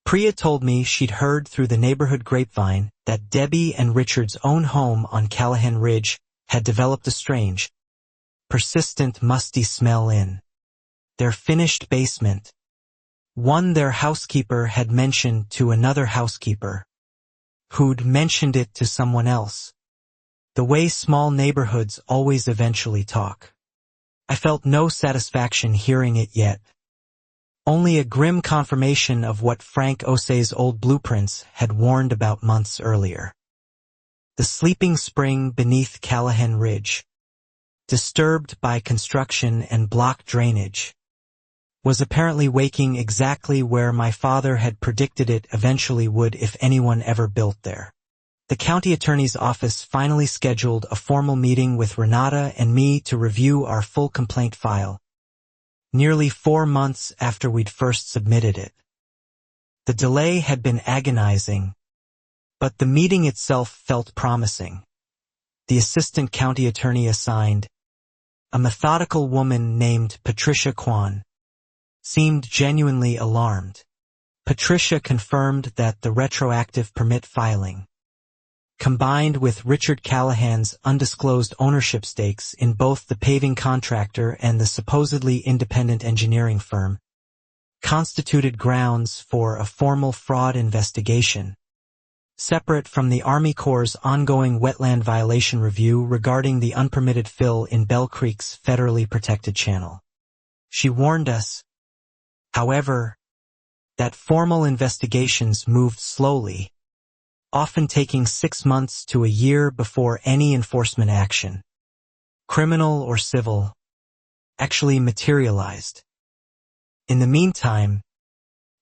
A: Priya told me she'd heard through the neighborhood grapevine that Debbie and Richard's own home on Callahan Ridge had developed a strange, persistent musty smell in their finished basement, one their housekeeper had mentioned to another housekeeper, who'd mentioned it to someone else. The way small neighborhoods always eventually talk. I felt no satisfaction hearing it yet. Only a grim confirmation of what Frank Osei's old blueprints had warned about months earlier. The sleeping spring beneath Callahan Ridge, disturbed by construction and block drainage, was apparently waking exactly where my father had predicted it eventually would if anyone ever built there. The county attorney's office finally scheduled a formal meeting with Renata and me to review our full complaint file, nearly 4 months after we'd first submitted it. The delay had been agonizing, but the meeting itself felt promising. The assistant county attorney assigned, a methodical woman named Patricia Kwan, seemed genuinely alarmed. Patricia confirmed that the retroactive permit filing, combined with Richard Callahan's undisclosed ownership stakes in both the paving contractor and the supposedly independent engineering firm, constituted grounds for a formal fraud investigation, separate from the Army Corps' ongoing wetland violation review regarding the unpermitted fill in Bell Creek's federally protected channel. She warned us, however, that formal investigations moved slowly, often taking 6 months to a year before any enforcement action, criminal or civil, actually materialized. In the meantime,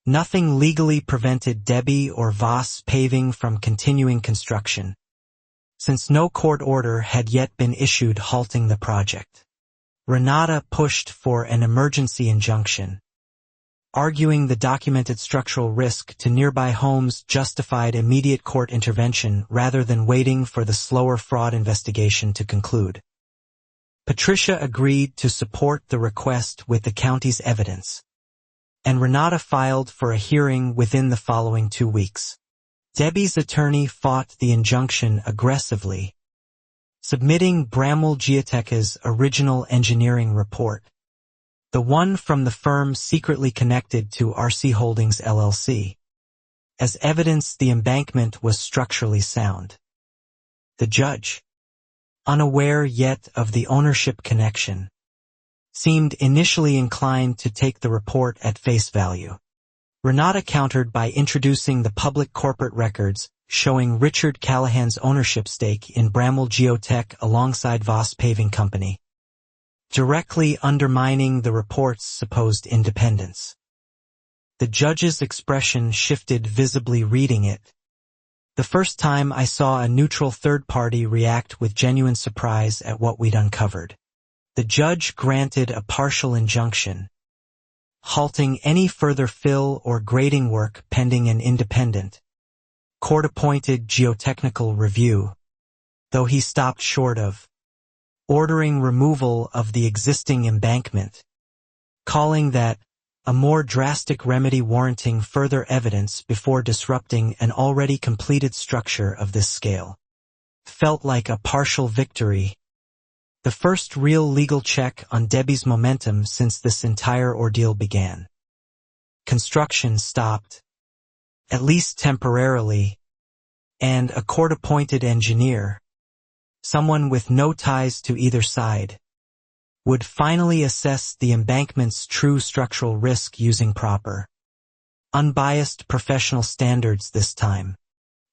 A: nothing legally prevented Debbie or Voss Paving from continuing construction, since no court order had yet been issued halting the project. Renata pushed for an emergency injunction, arguing the documented structural risk to nearby homes justified immediate court intervention rather than waiting for the slower fraud investigation to conclude. Patricia agreed to support the request with the county's evidence, and Renata filed for a hearing within the following 2 weeks. Debbie's attorney fought the injunction aggressively, submitting Bramwell Geotech's original engineering report, the one from the firm secretly connected to RC Holdings LLC, as evidence the embankment was structurally sound. The judge, unaware yet of the ownership connection, seemed initially inclined to take the report at face value. Renata countered by introducing the public corporate records showing Richard Callahan's ownership stake in Bramwell Geotech alongside Voss Paving Company, directly undermining the report's supposed independence. The judge's expression shifted visibly reading it. The first time I saw a neutral third party react with genuine surprise at what we'd uncovered. The judge granted a partial injunction, halting any further fill or grading work pending an independent, court-appointed geotechnical review, though he stopped short of ordering removal of the existing embankment, calling that a more drastic remedy warranting further evidence before disrupting an already completed structure of this scale. Felt like a partial victory, the first real legal check on Debbie's momentum since this entire ordeal began. Construction stopped, at least temporarily, and a court-appointed engineer, someone with no ties to either side, would finally assess the embankment's true structural risk using proper, unbiased professional standards this time.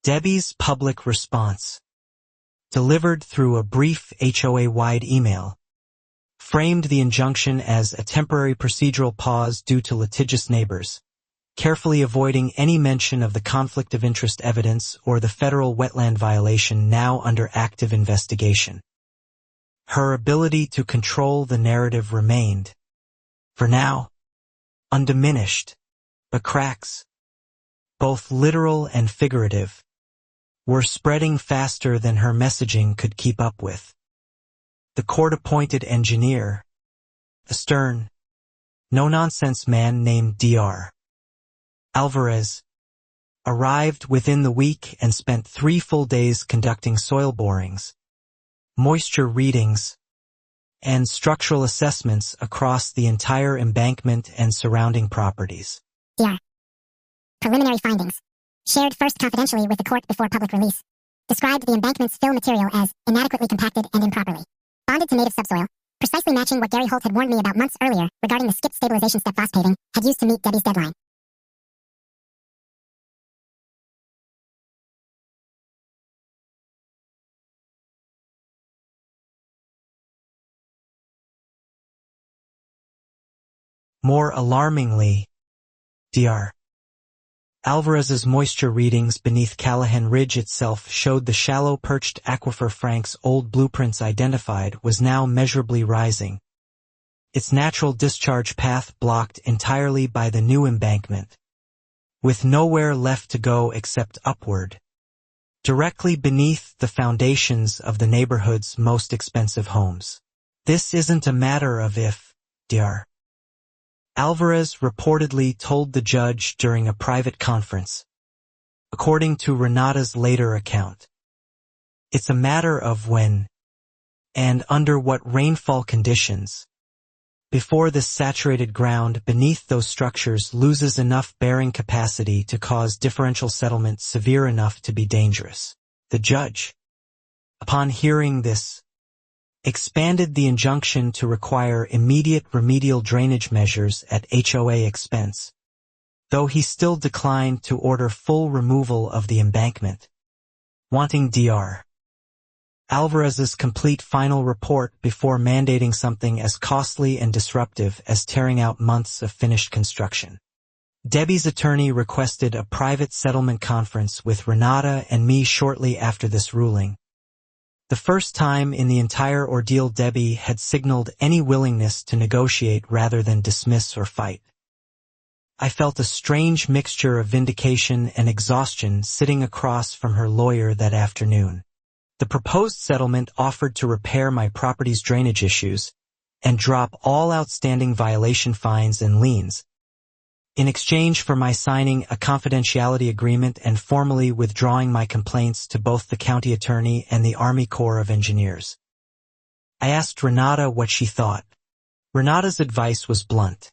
A: Debbie's public response, delivered through a brief HOA-wide email, framed the injunction as a temporary procedural pause due to litigious neighbors, carefully avoiding any mention of the conflict of interest evidence or the federal wetland violation now under active investigation. Her ability to control the narrative remained, For now, undiminished, but cracks, both literal and figurative, were spreading faster than her messaging could keep up with. The court-appointed engineer, a stern, no-nonsense man named Dr. Alvarez, arrived within the week and spent 3 full days conducting soil borings, moisture readings, and structural assessments across the entire embankment and surrounding properties.
C: Dr. Preliminary findings. Shared first confidentially with the court before public release. Described the embankment's fill material as inadequately compacted and improperly bonded to native subsoil, precisely matching what Gary Holt had warned me about months earlier regarding the skip stabilization step frost paving had used to meet Debbie's deadline.
A: More alarmingly, Dr. Alvarez's moisture readings beneath Callahan Ridge itself showed the shallow perched aquifer Frank's old blueprints identified was now measurably rising, its natural discharge path blocked entirely by the new embankment, with nowhere left to go except upward, directly beneath the foundations of the neighborhood's most expensive homes. This isn't a matter of if, Dr. Alvarez reportedly told the judge during a private conference, according to Renata's later account. It's a matter of when, and under what rainfall conditions, before the saturated ground beneath those structures loses enough bearing capacity to cause differential settlement severe enough to be dangerous. The judge, upon hearing this, expanded the injunction to require immediate remedial drainage measures at HOA expense, though he still declined to order full removal of the embankment, wanting Dr. Alvarez's complete final report before mandating something as costly and disruptive as tearing out months of finished construction. Debbie's attorney requested a private settlement conference with Renata and me shortly after this ruling, the first time in the entire ordeal Debbie had signaled any willingness to negotiate rather than dismiss or fight. I felt a strange mixture of vindication and exhaustion sitting across from her lawyer that afternoon. The proposed settlement offered to repair my property's drainage issues and drop all outstanding violation fines and liens, in exchange for my signing a confidentiality agreement and formally withdrawing my complaints to both the county attorney and the Army Corps of Engineers. I asked Renata what she thought. Renata's advice was blunt.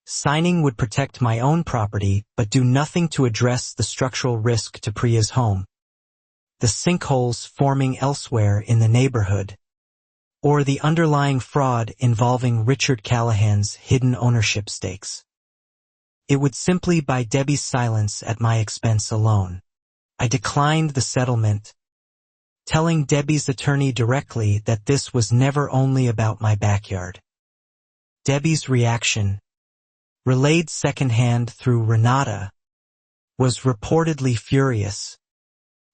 A: Signing would protect my own property but do nothing to address the structural risk to Priya's home, the sinkholes forming elsewhere in the neighborhood, or the underlying fraud involving Richard Callahan's hidden ownership stakes. It would simply buy Debbie's silence at my expense alone. I declined the settlement, telling Debbie's attorney directly that this was never only about my backyard. Debbie's reaction, relayed secondhand through Renata, was reportedly furious,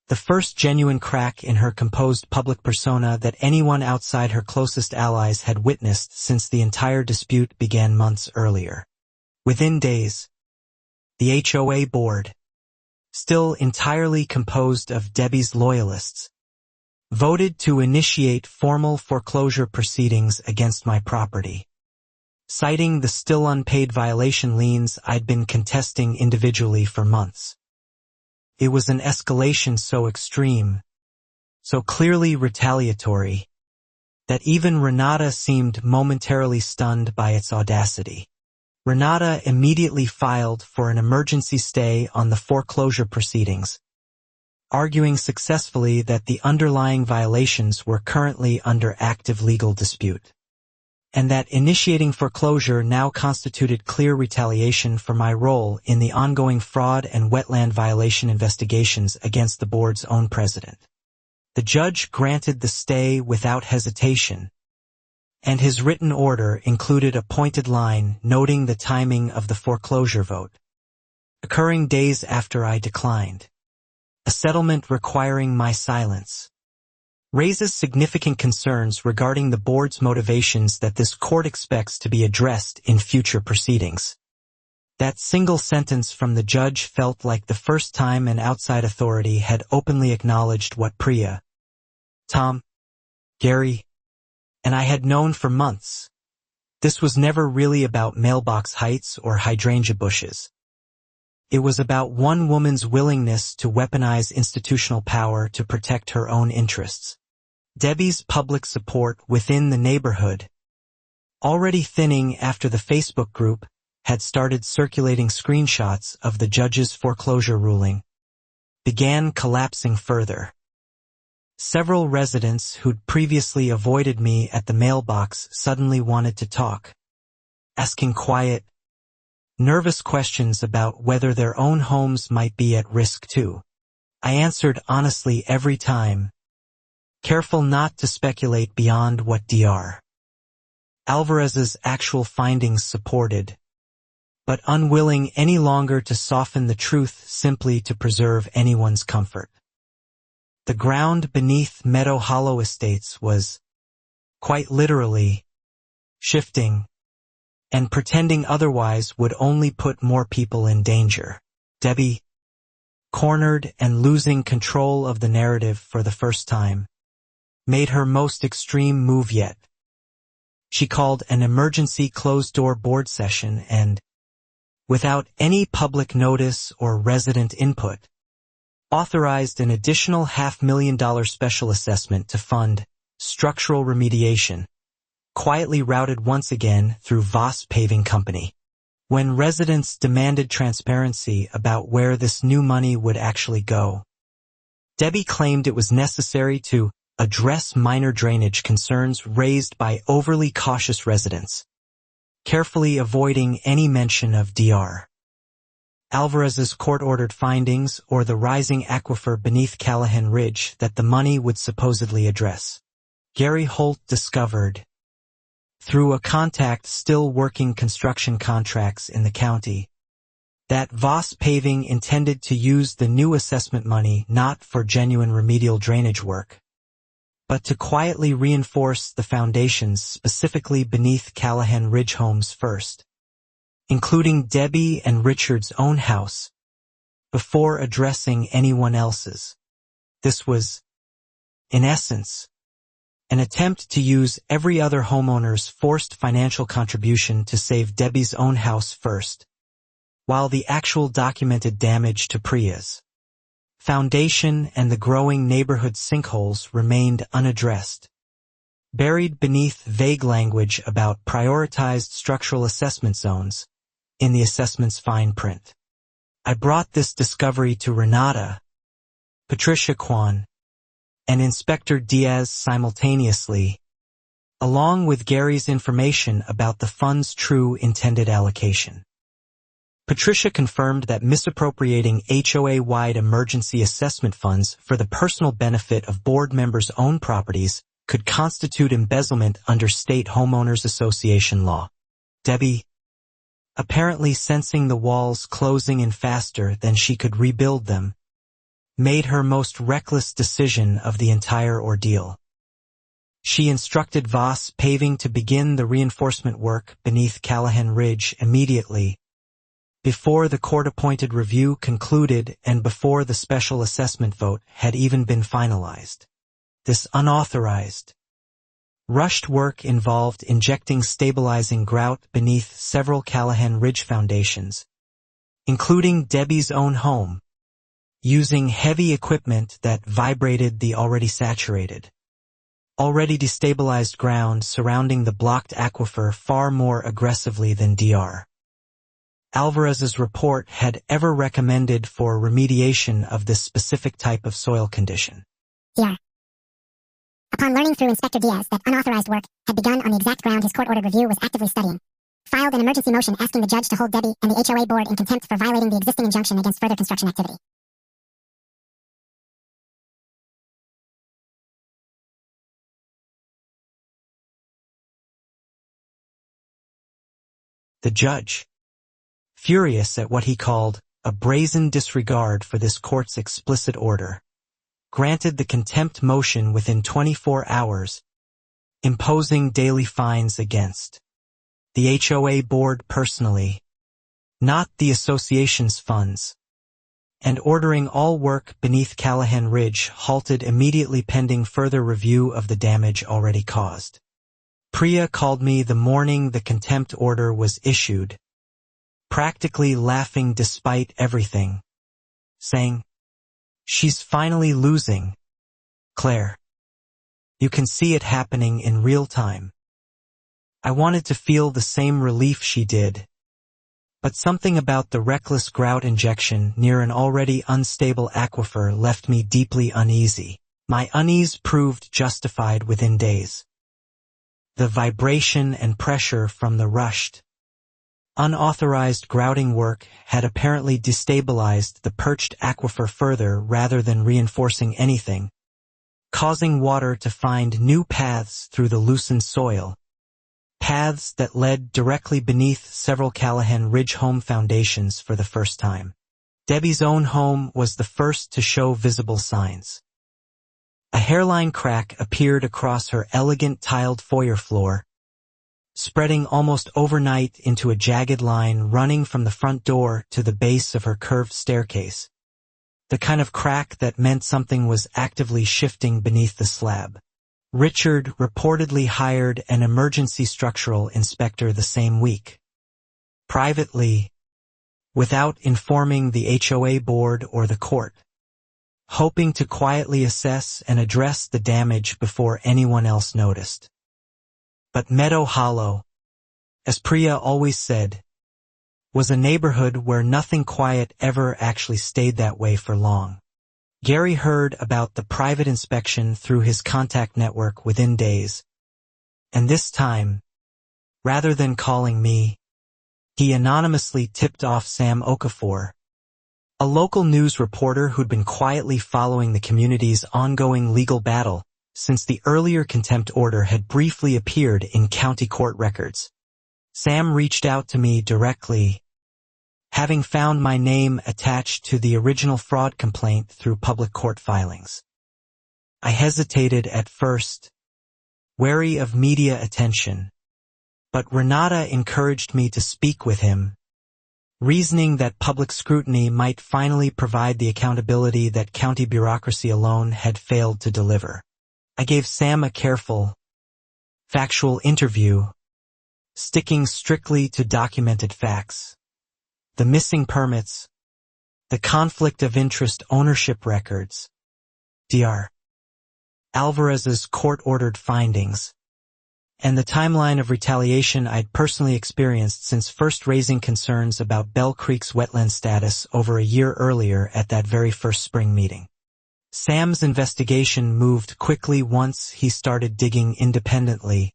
A: the first genuine crack in her composed public persona that anyone outside her closest allies had witnessed since the entire dispute began months earlier. Within days, the HOA board, still entirely composed of Debbie's loyalists, voted to initiate formal foreclosure proceedings against my property, citing the still unpaid violation liens I'd been contesting individually for months. It was an escalation so extreme, so clearly retaliatory, that even Renata seemed momentarily stunned by its audacity. Renata immediately filed for an emergency stay on the foreclosure proceedings, arguing successfully that the underlying violations were currently under active legal dispute, and that initiating foreclosure now constituted clear retaliation for my role in the ongoing fraud and wetland violation investigations against the board's own president. The judge granted the stay without hesitation, and his written order included a pointed line noting the timing of the foreclosure vote, occurring days after I declined, a settlement requiring my silence, raises significant concerns regarding the board's motivations that this court expects to be addressed in future proceedings. That single sentence from the judge felt like the first time an outside authority had openly acknowledged what Priya, Tom, Gary, and I had known for months. This was never really about mailbox heights or hydrangea bushes. It was about one woman's willingness to weaponize institutional power to protect her own interests. Debbie's public support within the neighborhood, already thinning after the Facebook group had started circulating screenshots of the judge's foreclosure ruling, began collapsing further. Several residents who'd previously avoided me at the mailbox suddenly wanted to talk, asking quiet, nervous questions about whether their own homes might be at risk too. I answered honestly every time, careful not to speculate beyond what Dr. Alvarez's actual findings supported, but unwilling any longer to soften the truth simply to preserve anyone's comfort. The ground beneath Meadow Hollow Estates was, quite literally, shifting, and pretending otherwise would only put more people in danger. Debbie, cornered and losing control of the narrative for the first time, made her most extreme move yet. She called an emergency closed-door board session and, without any public notice or resident input, authorized an additional $500,000 special assessment to fund structural remediation, quietly routed once again through Voss Paving Company. When residents demanded transparency about where this new money would actually go, Debbie claimed it was necessary to address minor drainage concerns raised by overly cautious residents, carefully avoiding any mention of Dr. Alvarez's court-ordered findings or the rising aquifer beneath Callahan Ridge that the money would supposedly address. Gary Holt discovered, through a contact still working construction contracts in the county, that Voss Paving intended to use the new assessment money not for genuine remedial drainage work, but to quietly reinforce the foundations specifically beneath Callahan Ridge homes first, including Debbie and Richard's own house, before addressing anyone else's. This was, in essence, an attempt to use every other homeowner's forced financial contribution to save Debbie's own house first, while the actual documented damage to Priya's foundation and the growing neighborhood sinkholes remained unaddressed, buried beneath vague language about prioritized structural assessment zones in the assessment's fine print. I brought this discovery to Renata, Patricia Kwan, and Inspector Diaz simultaneously, along with Gary's information about the fund's true intended allocation. Patricia confirmed that misappropriating HOA-wide emergency assessment funds for the personal benefit of board members' own properties could constitute embezzlement under state homeowners association law. Debbie, apparently sensing the walls closing in faster than she could rebuild them, made her most reckless decision of the entire ordeal. She instructed Voss Paving to begin the reinforcement work beneath Callahan Ridge immediately, before the court-appointed review concluded and before the special assessment vote had even been finalized. This unauthorized, rushed work involved injecting stabilizing grout beneath several Callahan Ridge foundations, including Debbie's own home, using heavy equipment that vibrated the already saturated, already destabilized ground surrounding the blocked aquifer far more aggressively than Dr. Alvarez's report had ever recommended for remediation of this specific type of soil condition.
C: Dr. Upon learning through Inspector Diaz that unauthorized work had begun on the exact ground his court-ordered review was actively studying, filed an emergency motion asking the judge to hold Debbie and the HOA board in contempt for violating the existing injunction against further construction activity.
A: The judge, furious at what he called a brazen disregard for this court's explicit order, granted the contempt motion within 24 hours, imposing daily fines against the HOA board personally, not the association's funds, and ordering all work beneath Callahan Ridge halted immediately pending further review of the damage already caused. Priya called me the morning the contempt order was issued, practically laughing despite everything, saying, "She's finally losing, Claire. You can see it happening in real time." I wanted to feel the same relief she did, but something about the reckless grout injection near an already unstable aquifer left me deeply uneasy. My unease proved justified within days. The vibration and pressure from the rushed, unauthorized grouting work had apparently destabilized the perched aquifer further rather than reinforcing anything, causing water to find new paths through the loosened soil, paths that led directly beneath several Callahan Ridge home foundations for the first time. Debbie's own home was the first to show visible signs. A hairline crack appeared across her elegant tiled foyer floor, spreading almost overnight into a jagged line running from the front door to the base of her curved staircase, the kind of crack that meant something was actively shifting beneath the slab. Richard reportedly hired an emergency structural inspector the same week. Privately, without informing the HOA board or the court, hoping to quietly assess and address the damage before anyone else noticed. But Meadow Hollow, as Priya always said, was a neighborhood where nothing quiet ever actually stayed that way for long. Gary heard about the private inspection through his contact network within days, and this time, rather than calling me, he anonymously tipped off Sam Okafor, a local news reporter who'd been quietly following the community's ongoing legal battle since the earlier contempt order had briefly appeared in county court records. Sam reached out to me directly, having found my name attached to the original fraud complaint through public court filings. I hesitated at first, wary of media attention, but Renata encouraged me to speak with him, reasoning that public scrutiny might finally provide the accountability that county bureaucracy alone had failed to deliver. I gave Sam a careful, factual interview, sticking strictly to documented facts. The missing permits, the conflict of interest ownership records, Dr. Alvarez's court-ordered findings, and the timeline of retaliation I'd personally experienced since first raising concerns about Bell Creek's wetland status over a year earlier at that very first spring meeting. Sam's investigation moved quickly once he started digging independently,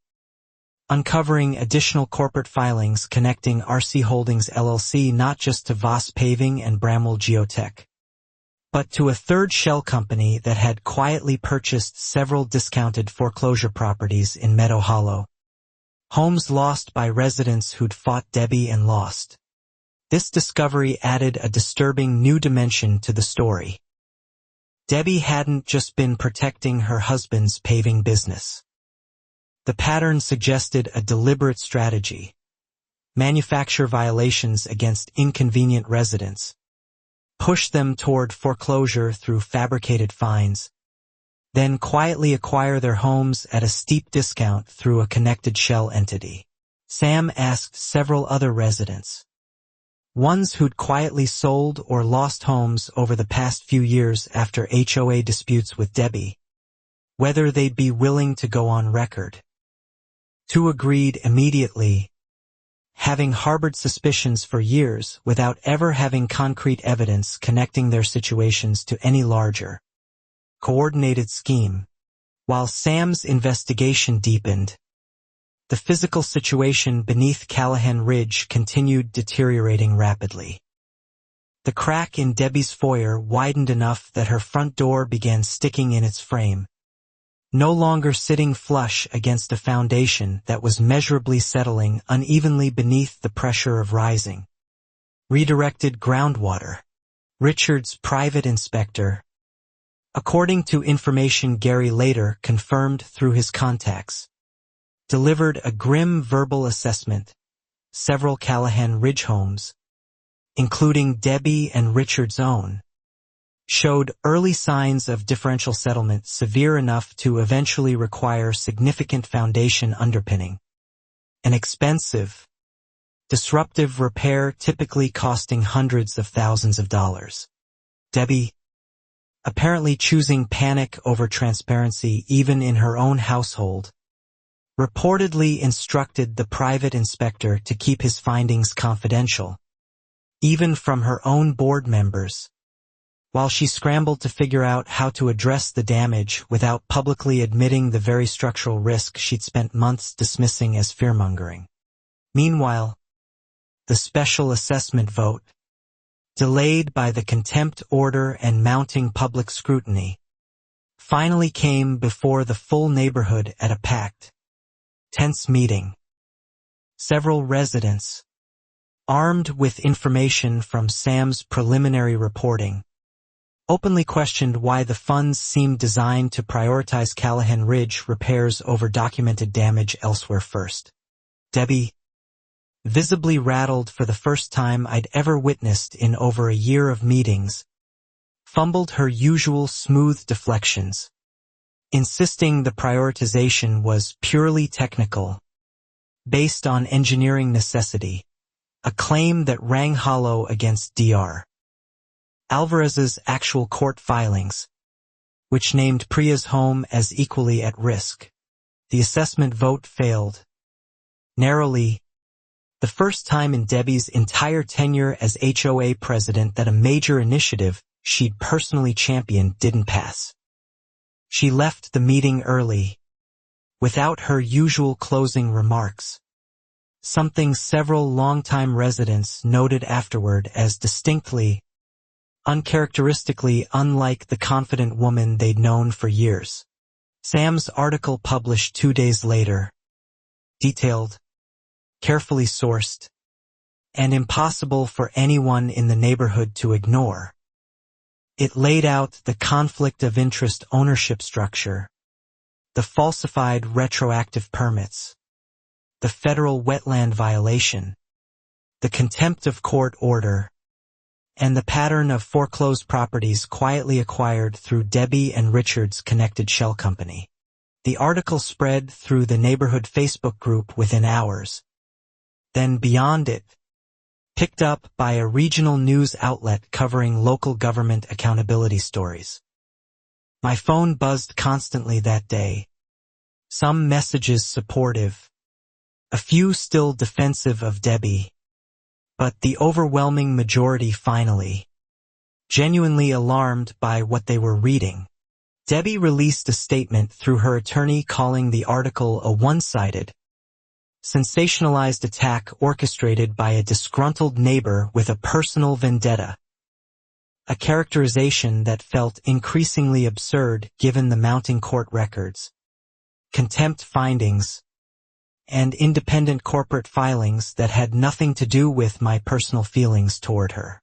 A: uncovering additional corporate filings connecting RC Holdings LLC not just to Voss Paving and Bramwell Geotech, but to a third shell company that had quietly purchased several discounted foreclosure properties in Meadow Hollow. Homes lost by residents who'd fought Debbie and lost. This discovery added a disturbing new dimension to the story. Debbie hadn't just been protecting her husband's paving business. The pattern suggested a deliberate strategy: manufacture violations against inconvenient residents, push them toward foreclosure through fabricated fines, then quietly acquire their homes at a steep discount through a connected shell entity. Sam asked several other residents, ones who'd quietly sold or lost homes over the past few years after HOA disputes with Debbie, whether they'd be willing to go on record. Two agreed immediately, having harbored suspicions for years without ever having concrete evidence connecting their situations to any larger, coordinated scheme. While Sam's investigation deepened, the physical situation beneath Callahan Ridge continued deteriorating rapidly. The crack in Debbie's foyer widened enough that her front door began sticking in its frame, no longer sitting flush against a foundation that was measurably settling unevenly beneath the pressure of rising, redirected groundwater. Richard's private inspector, according to information Gary later confirmed through his contacts, delivered a grim verbal assessment. Several Callahan Ridge homes, including Debbie and Richard's own, showed early signs of differential settlement severe enough to eventually require significant foundation underpinning. An expensive, disruptive repair typically costing hundreds of thousands of dollars. Debbie, apparently choosing panic over transparency even in her own household, reportedly instructed the private inspector to keep his findings confidential, even from her own board members, while she scrambled to figure out how to address the damage without publicly admitting the very structural risk she'd spent months dismissing as fearmongering. Meanwhile, the special assessment vote, delayed by the contempt order and mounting public scrutiny, finally came before the full neighborhood at a packed, tense meeting. Several residents, armed with information from Sam's preliminary reporting, openly questioned why the funds seemed designed to prioritize Callahan Ridge repairs over documented damage elsewhere first. Debbie, visibly rattled for the first time I'd ever witnessed in over a year of meetings, fumbled her usual smooth deflections, insisting the prioritization was purely technical, based on engineering necessity, a claim that rang hollow against Dr. Alvarez's actual court filings, which named Priya's home as equally at risk. The assessment vote failed, narrowly, the first time in Debbie's entire tenure as HOA president that a major initiative she'd personally championed didn't pass. She left the meeting early, without her usual closing remarks, something several longtime residents noted afterward as distinctly, uncharacteristically unlike the confident woman they'd known for years. Sam's article published 2 days later, detailed, carefully sourced, and impossible for anyone in the neighborhood to ignore. It laid out the conflict of interest ownership structure, the falsified retroactive permits, the federal wetland violation, the contempt of court order, and the pattern of foreclosed properties quietly acquired through Debbie and Richard's connected shell company. The article spread through the neighborhood Facebook group within hours. Then beyond it, picked up by a regional news outlet covering local government accountability stories. My phone buzzed constantly that day, some messages supportive, a few still defensive of Debbie, but the overwhelming majority finally, genuinely alarmed by what they were reading. Debbie released a statement through her attorney calling the article a one-sided, sensationalized attack orchestrated by a disgruntled neighbor with a personal vendetta, a characterization that felt increasingly absurd given the mounting court records, contempt findings, and independent corporate filings that had nothing to do with my personal feelings toward her.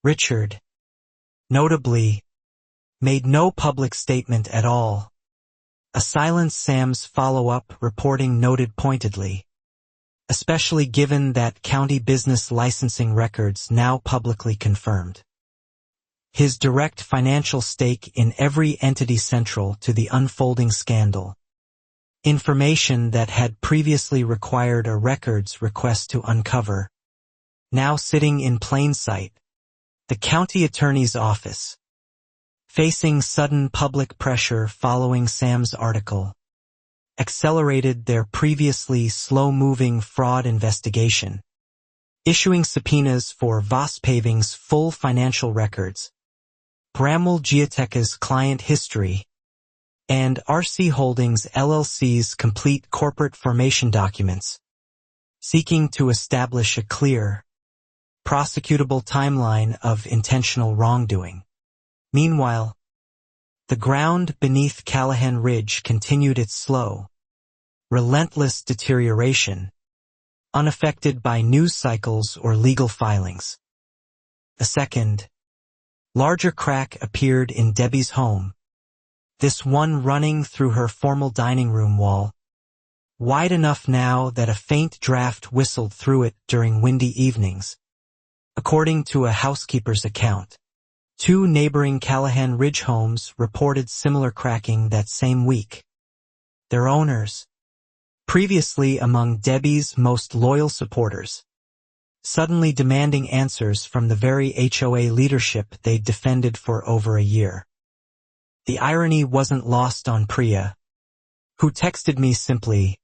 A: Richard, notably, made no public statement at all, a silence Sam's follow-up reporting noted pointedly, especially given that county business licensing records now publicly confirmed his direct financial stake in every entity central to the unfolding scandal, information that had previously required a records request to uncover, now sitting in plain sight. The county attorney's office, facing sudden public pressure following Sam's article, accelerated their previously slow-moving fraud investigation, issuing subpoenas for Voss Paving's full financial records, Bramwell Geotech's client history, and RC Holdings LLC's complete corporate formation documents, seeking to establish a clear, prosecutable timeline of intentional wrongdoing. Meanwhile, the ground beneath Callahan Ridge continued its slow, relentless deterioration, unaffected by news cycles or legal filings. A second, larger crack appeared in Debbie's home, this one running through her formal dining room wall, wide enough now that a faint draft whistled through it during windy evenings. According to a housekeeper's account, 2 neighboring Callahan Ridge homes reported similar cracking that same week. Their owners, previously among Debbie's most loyal supporters, suddenly demanding answers from the very HOA leadership they'd defended for over a year. The irony wasn't lost on Priya, who texted me simply,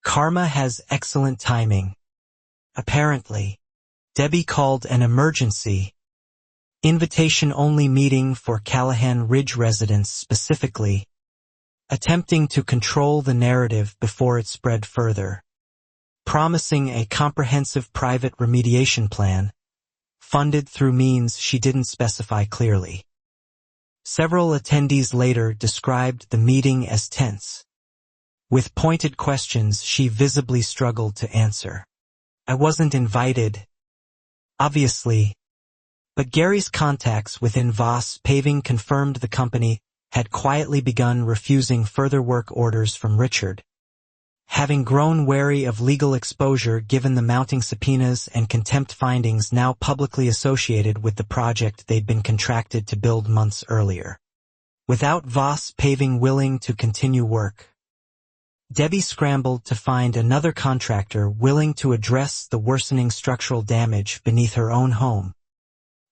A: "Karma has excellent timing." Apparently, Debbie called an emergency, invitation-only meeting for Callahan Ridge residents specifically, attempting to control the narrative before it spread further, promising a comprehensive private remediation plan, funded through means she didn't specify clearly. Several attendees later described the meeting as tense, with pointed questions she visibly struggled to answer. I wasn't invited, obviously, but Gary's contacts within Voss Paving confirmed the company had quietly begun refusing further work orders from Richard, having grown wary of legal exposure given the mounting subpoenas and contempt findings now publicly associated with the project they'd been contracted to build months earlier. Without Voss Paving willing to continue work, Debbie scrambled to find another contractor willing to address the worsening structural damage beneath her own home,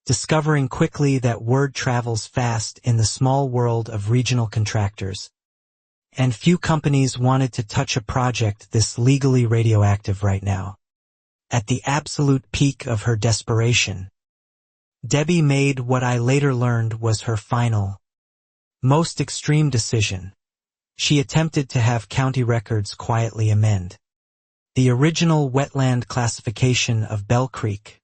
A: discovering quickly that word travels fast in the small world of regional contractors, and few companies wanted to touch a project this legally radioactive right now. At the absolute peak of her desperation, Debbie made what I later learned was her final, most extreme decision. She attempted to have county records quietly amend the original wetland classification of Bell Creek,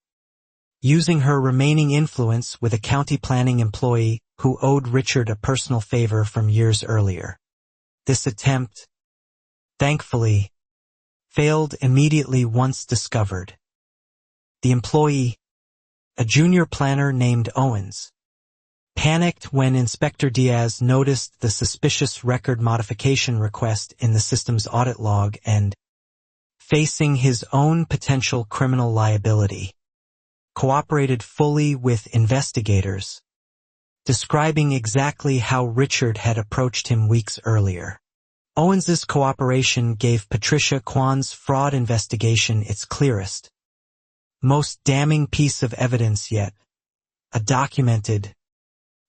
A: using her remaining influence with a county planning employee who owed Richard a personal favor from years earlier. This attempt, thankfully, failed immediately once discovered. The employee, a junior planner named Owens, panicked when Inspector Diaz noticed the suspicious record modification request in the system's audit log and, facing his own potential criminal liability, cooperated fully with investigators, describing exactly how Richard had approached him weeks earlier. Owens's cooperation gave Patricia Kwan's fraud investigation its clearest, most damning piece of evidence yet, a documented,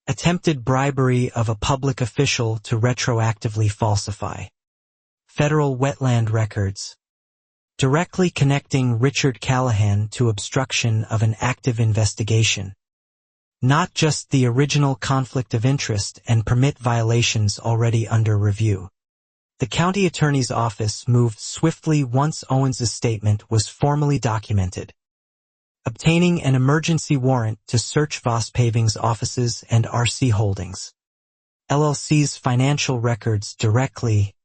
A: attempted bribery of a public official to retroactively falsify federal wetland records, directly connecting Richard Callahan to obstruction of an active investigation, not just the original conflict of interest and permit violations already under review. The county attorney's office moved swiftly once Owens's statement was formally documented, obtaining an emergency warrant to search Voss Paving's offices and RC Holdings, LLC's financial records directly.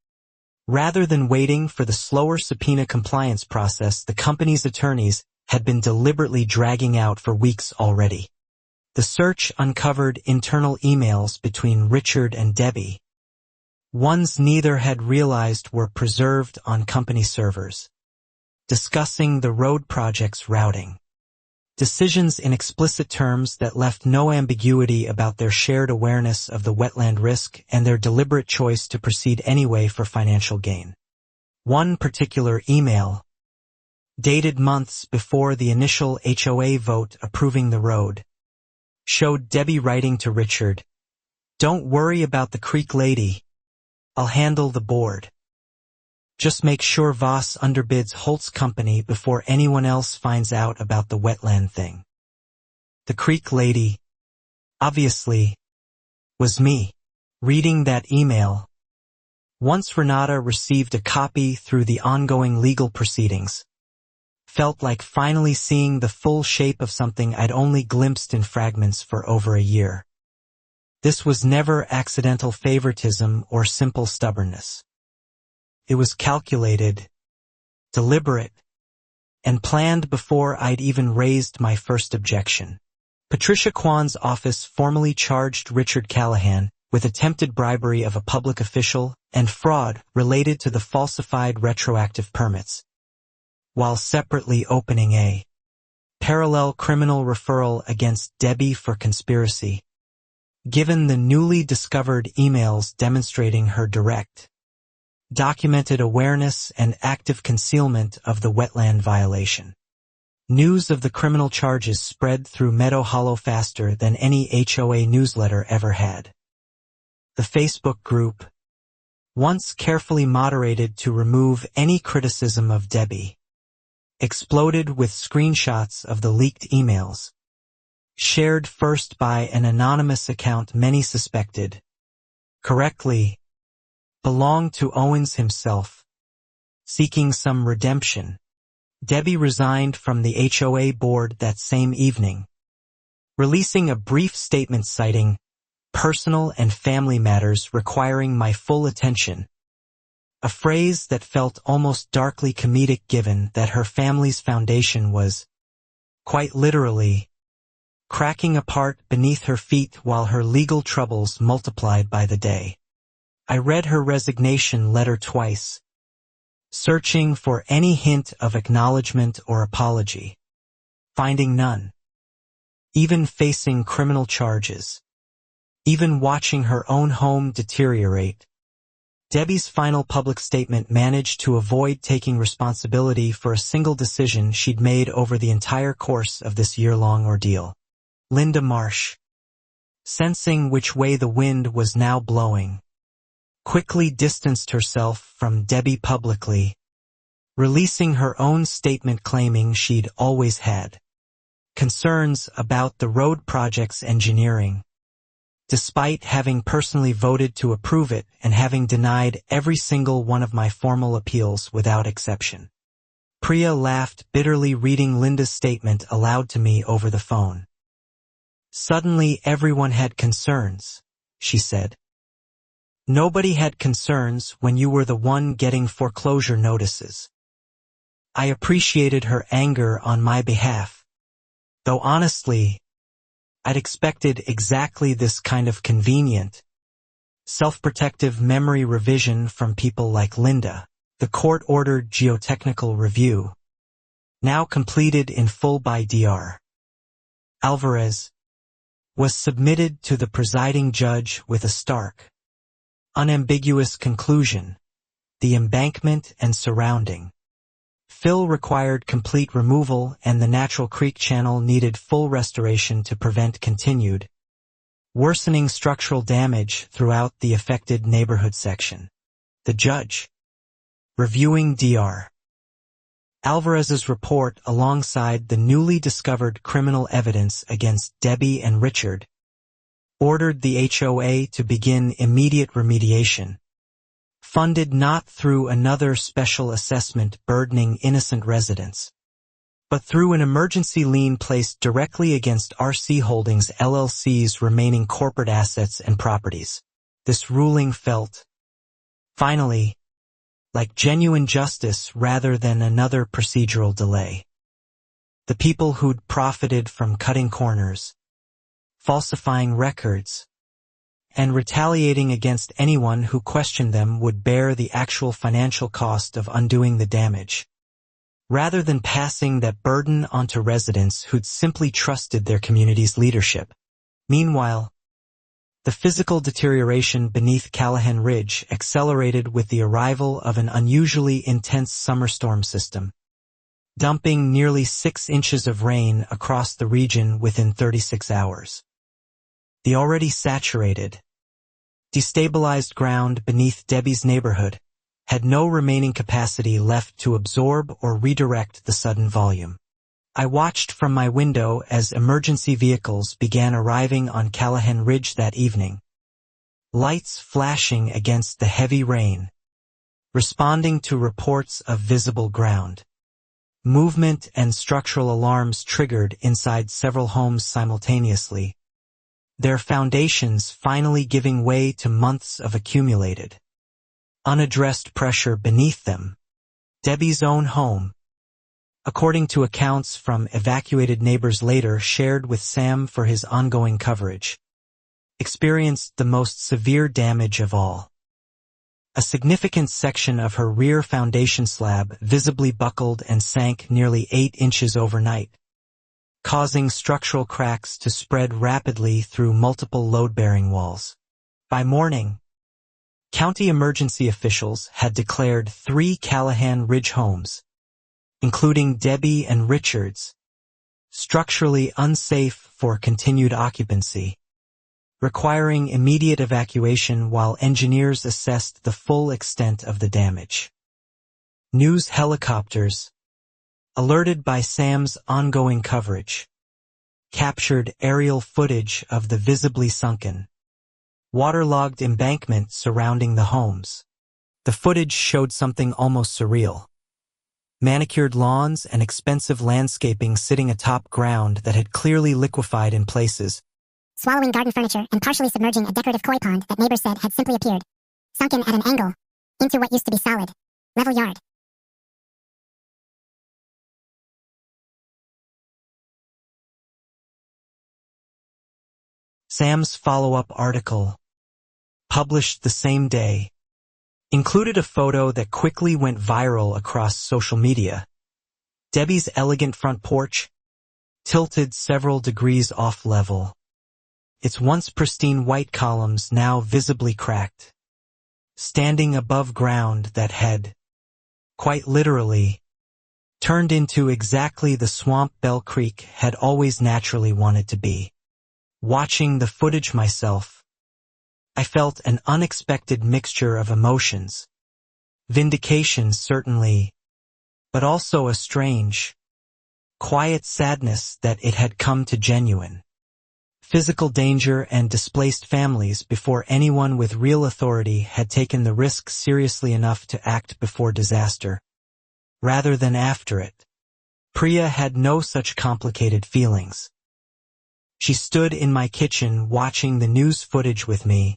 A: Rather than waiting for the slower subpoena compliance process the company's attorneys had been deliberately dragging out for weeks already. The search uncovered internal emails between Richard and Debbie, ones neither had realized were preserved on company servers, discussing the road project's routing. Decisions in explicit terms that left no ambiguity about their shared awareness of the wetland risk and their deliberate choice to proceed anyway for financial gain. One particular email, dated months before the initial HOA vote approving the road, showed Debbie writing to Richard, "Don't worry about the creek lady. I'll handle the board. Just make sure Voss underbids Holt's company before anyone else finds out about the wetland thing." The creek lady, obviously, was me. Reading that email, once Renata received a copy through the ongoing legal proceedings, felt like finally seeing the full shape of something I'd only glimpsed in fragments for over a year. This was never accidental favoritism or simple stubbornness. It was calculated, deliberate, and planned before I'd even raised my first objection. Patricia Kwan's office formally charged Richard Callahan, with attempted bribery of a public official and fraud related to the falsified retroactive permits, while separately opening a parallel criminal referral against Debbie for conspiracy, given the newly discovered emails demonstrating her direct, documented awareness and active concealment of the wetland violation. News of the criminal charges spread through Meadow Hollow faster than any HOA newsletter ever had. The Facebook group, once carefully moderated to remove any criticism of Debbie, exploded with screenshots of the leaked emails, shared first by an anonymous account many suspected, correctly, belonged to Owens himself, seeking some redemption. Debbie resigned from the HOA board that same evening, releasing a brief statement citing personal and family matters requiring my full attention, a phrase that felt almost darkly comedic given that her family's foundation was, quite literally, cracking apart beneath her feet while her legal troubles multiplied by the day. I read her resignation letter twice, searching for any hint of acknowledgement or apology, finding none. Even facing criminal charges, even watching her own home deteriorate, Debbie's final public statement managed to avoid taking responsibility for a single decision she'd made over the entire course of this year-long ordeal. Linda Marsh, sensing which way the wind was now blowing, quickly distanced herself from Debbie publicly, releasing her own statement claiming she'd always had concerns about the road project's engineering, despite having personally voted to approve it and having denied every single one of my formal appeals without exception. Priya laughed bitterly reading Linda's statement aloud to me over the phone. Suddenly everyone had concerns, she said. Nobody had concerns when you were the one getting foreclosure notices. I appreciated her anger on my behalf, though honestly, I'd expected exactly this kind of convenient, self-protective memory revision from people like Linda. The court-ordered geotechnical review, now completed in full by Dr. Alvarez, was submitted to the presiding judge with a stark, unambiguous conclusion: the embankment and surrounding fill required complete removal and the natural creek channel needed full restoration to prevent continued, worsening structural damage throughout the affected neighborhood section. The judge, reviewing Dr. Alvarez's report alongside the newly discovered criminal evidence against Debbie and Richard, ordered the HOA to begin immediate remediation, funded not through another special assessment burdening innocent residents, but through an emergency lien placed directly against RC Holdings LLC's remaining corporate assets and properties. This ruling felt, finally, like genuine justice rather than another procedural delay. The people who'd profited from cutting corners, falsifying records, and retaliating against anyone who questioned them would bear the actual financial cost of undoing the damage, rather than passing that burden onto residents who'd simply trusted their community's leadership. Meanwhile, the physical deterioration beneath Callahan Ridge accelerated with the arrival of an unusually intense summer storm system, dumping nearly 6 inches of rain across the region within 36 hours. The already saturated, destabilized ground beneath Debbie's neighborhood had no remaining capacity left to absorb or redirect the sudden volume. I watched from my window as emergency vehicles began arriving on Callahan Ridge that evening, lights flashing against the heavy rain, responding to reports of visible ground. Movement and structural alarms triggered inside several homes simultaneously, their foundations finally giving way to months of accumulated, unaddressed pressure beneath them. Debbie's own home, according to accounts from evacuated neighbors later shared with Sam for his ongoing coverage, experienced the most severe damage of all. A significant section of her rear foundation slab visibly buckled and sank nearly 8 inches overnight, causing structural cracks to spread rapidly through multiple load-bearing walls. By morning, county emergency officials had declared 3 Callahan Ridge homes, including Debbie and Richard's, structurally unsafe for continued occupancy, requiring immediate evacuation while engineers assessed the full extent of the damage. News helicopters, alerted by Sam's ongoing coverage, captured aerial footage of the visibly sunken, waterlogged embankment surrounding the homes. The footage showed something almost surreal. Manicured lawns and expensive landscaping sitting atop ground that had clearly liquefied in places,
C: swallowing garden furniture and partially submerging a decorative koi pond that neighbors said had simply appeared, sunken at an angle, into what used to be solid, level yard.
A: Sam's follow-up article, published the same day, included a photo that quickly went viral across social media. Debbie's elegant front porch, tilted several degrees off level, its once pristine white columns now visibly cracked, standing above ground that had, quite literally, turned into exactly the swamp Bell Creek had always naturally wanted to be. Watching the footage myself, I felt an unexpected mixture of emotions. Vindication, certainly, but also a strange, quiet sadness that it had come to genuine physical danger and displaced families before anyone with real authority had taken the risk seriously enough to act before disaster, rather than after it. Priya had no such complicated feelings. She stood in my kitchen watching the news footage with me,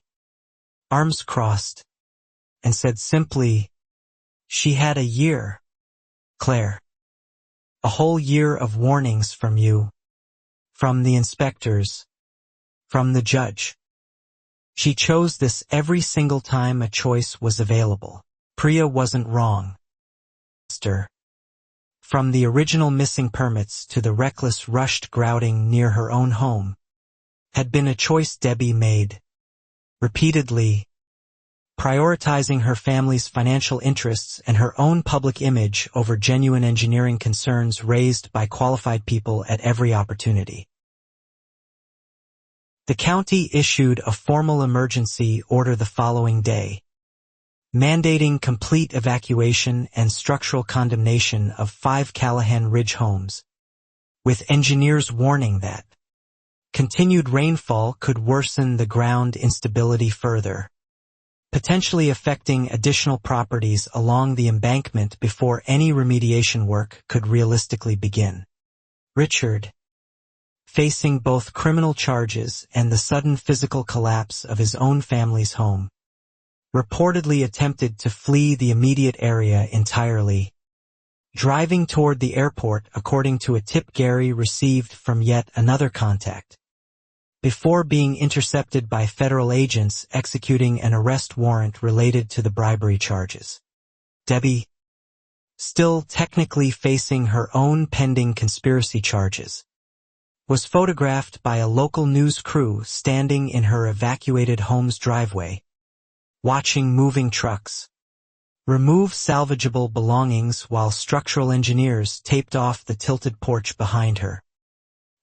A: arms crossed, and said simply, "She had a year, Claire. A whole year of warnings from you, from the inspectors, from the judge. She chose this every single time a choice was available." Priya wasn't wrong. From the original missing permits to the reckless rushed grouting near her own home, had been a choice Debbie made, repeatedly, prioritizing her family's financial interests and her own public image over genuine engineering concerns raised by qualified people at every opportunity. The county issued a formal emergency order the following day, mandating complete evacuation and structural condemnation of 5 Callahan Ridge homes, with engineers warning that continued rainfall could worsen the ground instability further, potentially affecting additional properties along the embankment before any remediation work could realistically begin. Richard, facing both criminal charges and the sudden physical collapse of his own family's home, reportedly attempted to flee the immediate area entirely, driving toward the airport according to a tip Gary received from yet another contact, before being intercepted by federal agents executing an arrest warrant related to the bribery charges. Debbie, still technically facing her own pending conspiracy charges, was photographed by a local news crew standing in her evacuated home's driveway, watching moving trucks remove salvageable belongings while structural engineers taped off the tilted porch behind her.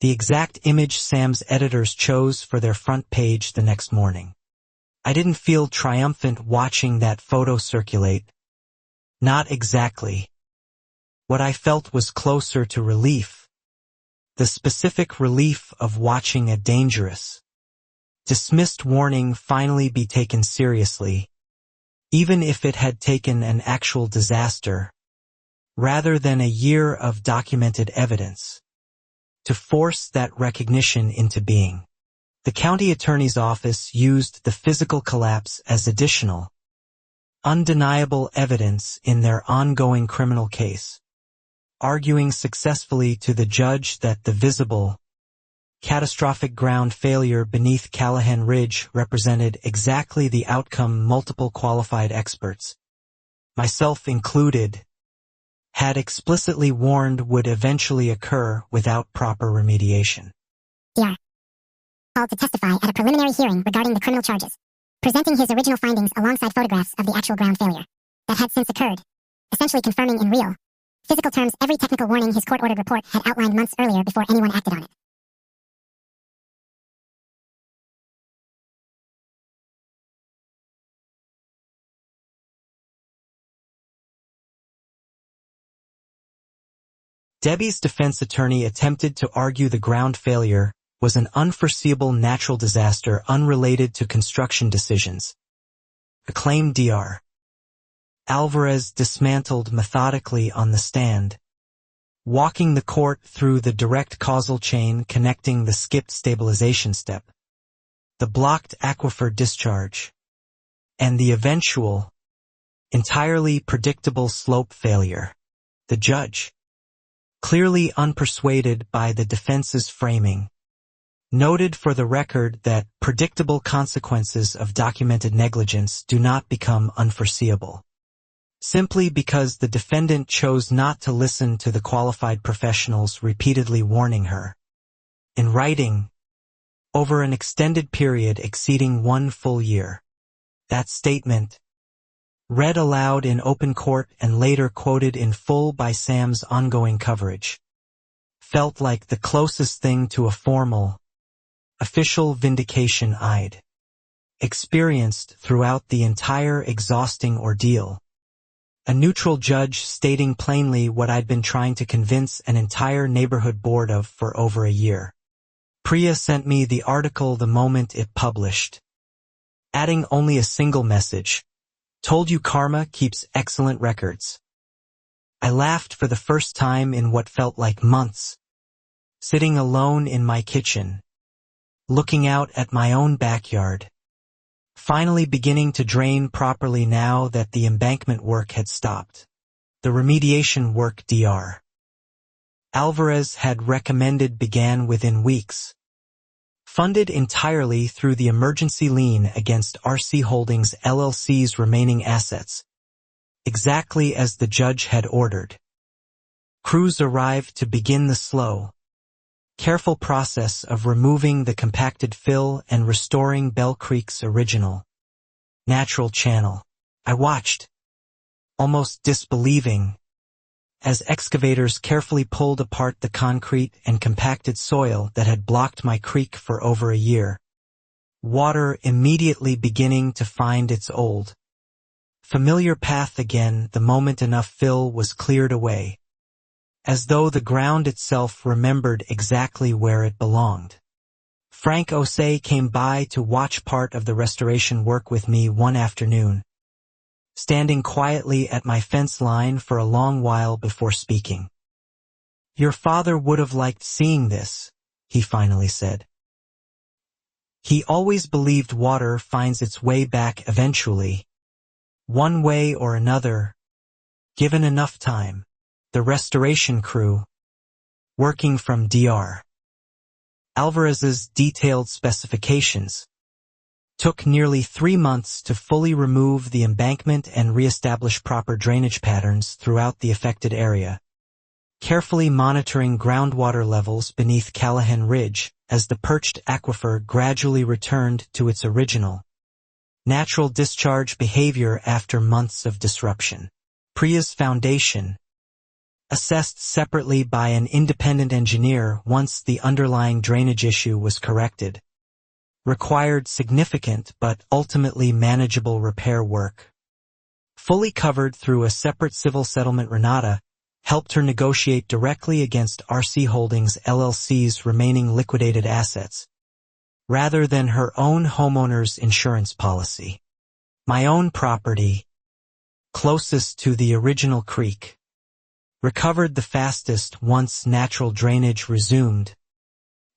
A: The exact image Sam's editors chose for their front page the next morning. I didn't feel triumphant watching that photo circulate. Not exactly. What I felt was closer to relief. The specific relief of watching a dangerous, dismissed warning finally be taken seriously, even if it had taken an actual disaster, rather than a year of documented evidence, to force that recognition into being. The county attorney's office used the physical collapse as additional, undeniable evidence in their ongoing criminal case, arguing successfully to the judge that the visible, catastrophic ground failure beneath Callahan Ridge represented exactly the outcome multiple qualified experts, myself included, had explicitly warned would eventually occur without proper remediation.
C: DR. Called to testify at a preliminary hearing regarding the criminal charges, presenting his original findings alongside photographs of the actual ground failure that had since occurred, essentially confirming in real, physical terms every technical warning his court-ordered report had outlined months earlier before anyone acted on it.
A: Debbie's defense attorney attempted to argue the ground failure was an unforeseeable natural disaster unrelated to construction decisions. Acclaimed DR. Alvarez dismantled methodically on the stand, walking the court through the direct causal chain connecting the skipped stabilization step, the blocked aquifer discharge, and the eventual, entirely predictable slope failure. The judge, clearly unpersuaded by the defense's framing, noted for the record that predictable consequences of documented negligence do not become unforeseeable, simply because the defendant chose not to listen to the qualified professionals repeatedly warning her, in writing, over an extended period exceeding 1 full year. That statement, read aloud in open court and later quoted in full by Sam's ongoing coverage, felt like the closest thing to a formal, official vindication I'd experienced throughout the entire exhausting ordeal. A neutral judge stating plainly what I'd been trying to convince an entire neighborhood board of for over a year. Priya sent me the article the moment it published, adding only a single message: "Told you karma keeps excellent records." I laughed for the first time in what felt like months, sitting alone in my kitchen, looking out at my own backyard, finally beginning to drain properly now that the embankment work had stopped. The remediation work Dr. Alvarez had recommended began within weeks, funded entirely through the emergency lien against RC Holdings LLC's remaining assets, exactly as the judge had ordered. Crews arrived to begin the slow, careful process of removing the compacted fill and restoring Bell Creek's original, natural channel. I watched, almost disbelieving, as excavators carefully pulled apart the concrete and compacted soil that had blocked my creek for over a year, water immediately beginning to find its old, familiar path again the moment enough fill was cleared away, as though the ground itself remembered exactly where it belonged. Frank Osei came by to watch part of the restoration work with me one afternoon, standing quietly at my fence line for a long while before speaking. "Your father would have liked seeing this," he finally said. He always believed water finds its way back eventually, one way or another, given enough time. The restoration crew, working from Dr. Alvarez's detailed specifications, took nearly 3 months to fully remove the embankment and reestablish proper drainage patterns throughout the affected area, carefully monitoring groundwater levels beneath Callahan Ridge as the perched aquifer gradually returned to its original, natural discharge behavior after months of disruption. Priya's foundation, assessed separately by an independent engineer once the underlying drainage issue was corrected, required significant but ultimately manageable repair work. Fully covered through a separate civil settlement, Renata helped her negotiate directly against RC Holdings LLC's remaining liquidated assets, rather than her own homeowner's insurance policy. My own property, closest to the original creek, recovered the fastest once natural drainage resumed,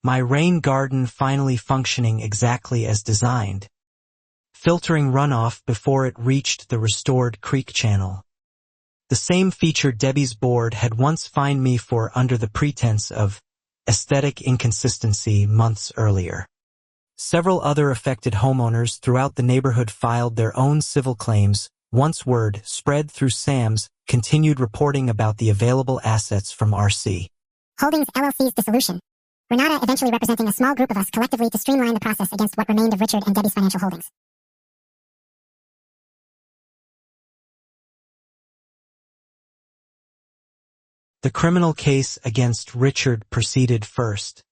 A: my rain garden finally functioning exactly as designed, filtering runoff before it reached the restored creek channel. The same feature Debbie's board had once fined me for under the pretense of aesthetic inconsistency months earlier. Several other affected homeowners throughout the neighborhood filed their own civil claims. Once word spread through Sam's continued reporting about the available assets from RC
C: Holdings LLC's dissolution. Renata eventually representing a small group of us collectively to streamline the process against what remained of Richard and Debbie's financial holdings.
A: The criminal case against Richard proceeded first.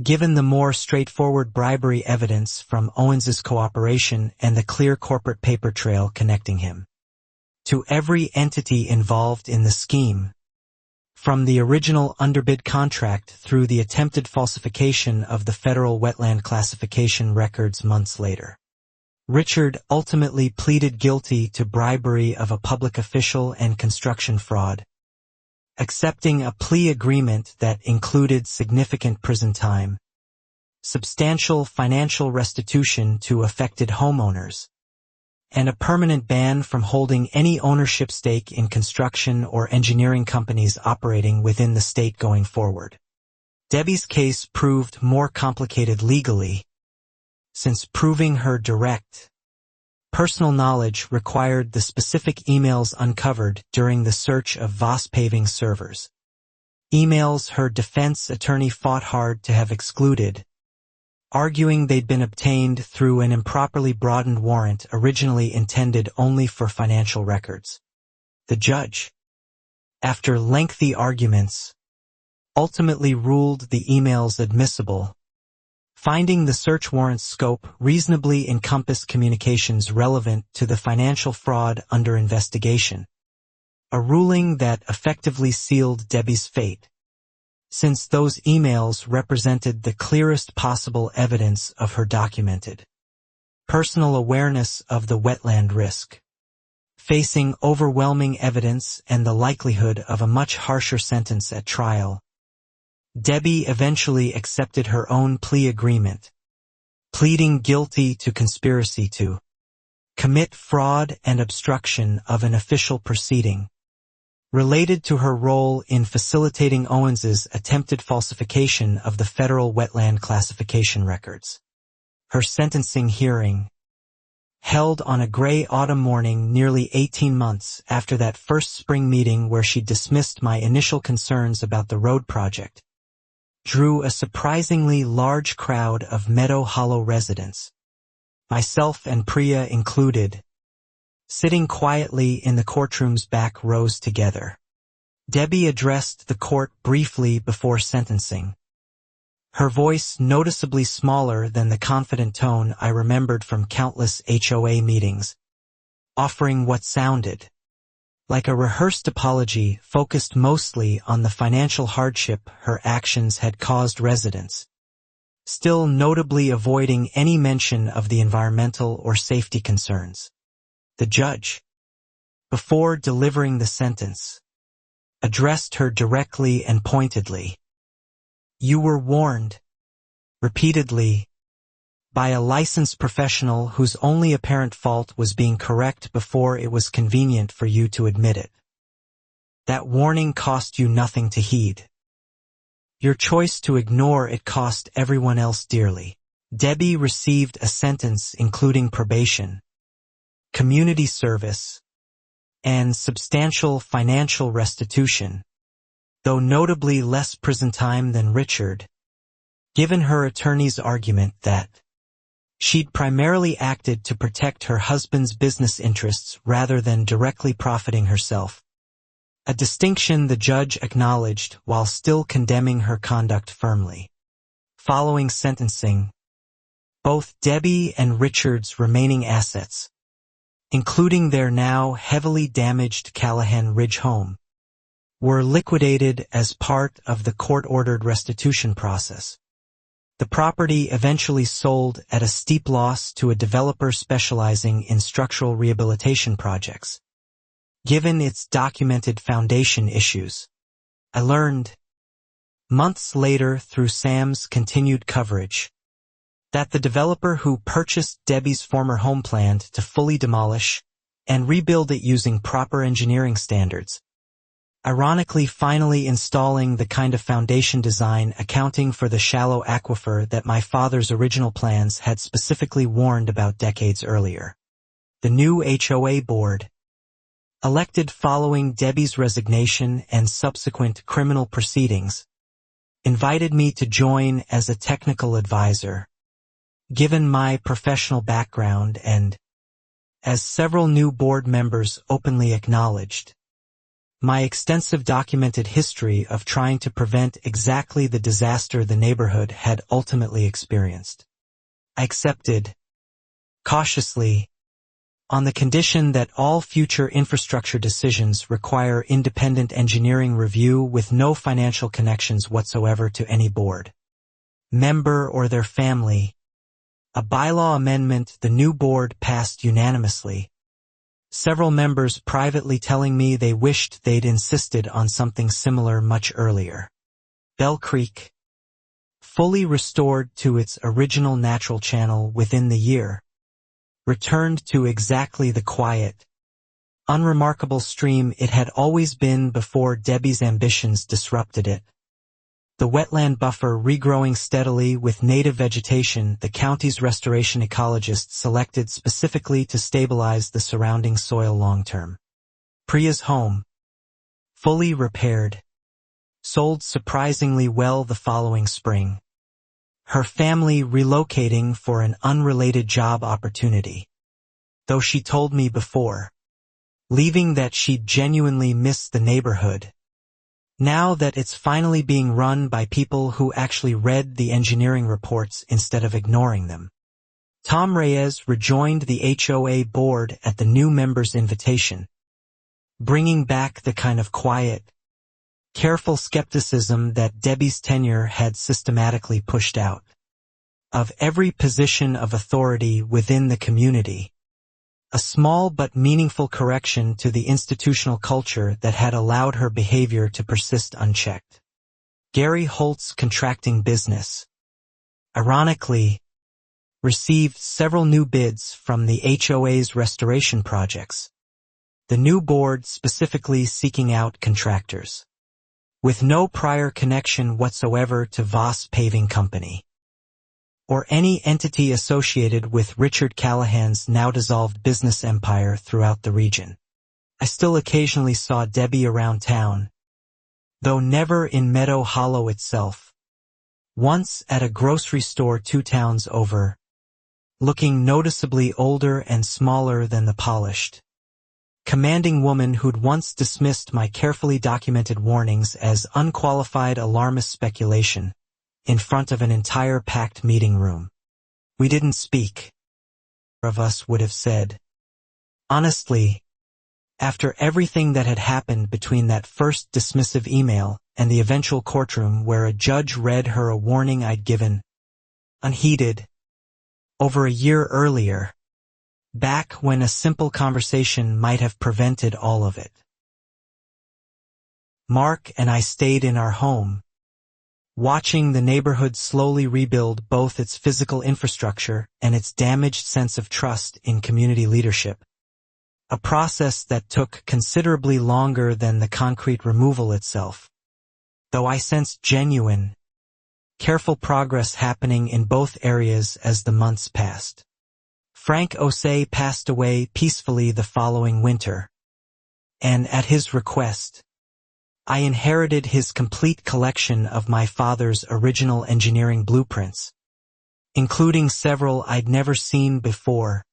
A: Given the more straightforward bribery evidence from Owens's cooperation and the clear corporate paper trail connecting him to every entity involved in the scheme, from the original underbid contract through the attempted falsification of the federal wetland classification records months later. Richard ultimately pleaded guilty to bribery of a public official and construction fraud, accepting a plea agreement that included significant prison time, substantial financial restitution to affected homeowners, and a permanent ban from holding any ownership stake in construction or engineering companies operating within the state going forward. Debbie's case proved more complicated legally, since proving her direct personal knowledge required the specific emails uncovered during the search of Voss paving servers. Emails her defense attorney fought hard to have excluded, arguing they'd been obtained through an improperly broadened warrant originally intended only for financial records. The judge, after lengthy arguments, ultimately ruled the emails admissible, finding the search warrant's scope reasonably encompassed communications relevant to the financial fraud under investigation, a ruling that effectively sealed Debbie's fate, since those emails represented the clearest possible evidence of her documented personal awareness of the wetland risk. Facing overwhelming evidence and the likelihood of a much harsher sentence at trial, Debbie eventually accepted her own plea agreement, pleading guilty to conspiracy to commit fraud and obstruction of an official proceeding related to her role in facilitating Owens's attempted falsification of the federal wetland classification records. Her sentencing hearing, held on a gray autumn morning nearly 18 months after that first spring meeting where she dismissed my initial concerns about the road project, drew a surprisingly large crowd of Meadow Hollow residents, myself and Priya included, sitting quietly in the courtroom's back rows together. Debbie addressed the court briefly before sentencing, her voice noticeably smaller than the confident tone I remembered from countless HOA meetings, offering what sounded like a rehearsed apology focused mostly on the financial hardship her actions had caused residents, still notably avoiding any mention of the environmental or safety concerns. The judge, before delivering the sentence, addressed her directly and pointedly. "You were warned, repeatedly, by a licensed professional whose only apparent fault was being correct before it was convenient for you to admit it. That warning cost you nothing to heed. Your choice to ignore it cost everyone else dearly." Debbie received a sentence including probation, community service, and substantial financial restitution, though notably less prison time than Richard, given her attorney's argument that she'd primarily acted to protect her husband's business interests rather than directly profiting herself, a distinction the judge acknowledged while still condemning her conduct firmly. Following sentencing, both Debbie and Richard's remaining assets, including their now heavily damaged Callahan Ridge home, were liquidated as part of the court-ordered restitution process. The property eventually sold at a steep loss to a developer specializing in structural rehabilitation projects. Given its documented foundation issues, I learned, months later through Sam's continued coverage, that the developer who purchased Debbie's former home planned to fully demolish and rebuild it using proper engineering standards ironically finally installing the kind of foundation design accounting for the shallow aquifer that my father's original plans had specifically warned about decades earlier. The new HOA board, elected following Debbie's resignation and subsequent criminal proceedings, invited me to join as a technical advisor. Given my professional background and, as several new board members openly acknowledged, my extensive documented history of trying to prevent exactly the disaster the neighborhood had ultimately experienced, I accepted, cautiously, on the condition that all future infrastructure decisions require independent engineering review with no financial connections whatsoever to any board member or their family. A bylaw amendment the new board passed unanimously, several members privately telling me they wished they'd insisted on something similar much earlier. Bell Creek, fully restored to its original natural channel within the year, returned to exactly the quiet, unremarkable stream it had always been before Debbie's ambitions disrupted it. The wetland buffer regrowing steadily with native vegetation the county's restoration ecologists selected specifically to stabilize the surrounding soil long-term. Priya's home, fully repaired, sold surprisingly well the following spring, her family relocating for an unrelated job opportunity. Though she told me before leaving that she'd genuinely miss the neighborhood, now that it's finally being run by people who actually read the engineering reports instead of ignoring them. Tom Reyes rejoined the HOA board at the new members' invitation, bringing back the kind of quiet, careful skepticism that Debbie's tenure had systematically pushed out of every position of authority within the community, a small but meaningful correction to the institutional culture that had allowed her behavior to persist unchecked. Gary Holt's contracting business, ironically, received several new bids from the HOA's restoration projects, the new board specifically seeking out contractors with no prior connection whatsoever to Voss Paving Company or any entity associated with Richard Callahan's now-dissolved business empire throughout the region. I still occasionally saw Debbie around town, though never in Meadow Hollow itself, once at a grocery store 2 towns over, looking noticeably older and smaller than the polished, commanding woman who'd once dismissed my carefully documented warnings as unqualified alarmist speculation in front of an entire packed meeting room. We didn't speak, of us would have said. Honestly, after everything that had happened between that first dismissive email and the eventual courtroom where a judge read her a warning I'd given, unheeded, over a year earlier, back when a simple conversation might have prevented all of it. Mark and I stayed in our home, watching the neighborhood slowly rebuild both its physical infrastructure and its damaged sense of trust in community leadership, a process that took considerably longer than the concrete removal itself, though I sensed genuine, careful progress happening in both areas as the months passed. Frank Osei passed away peacefully the following winter, and at his request, I inherited his complete collection of my father's original engineering blueprints, including several I'd never seen before,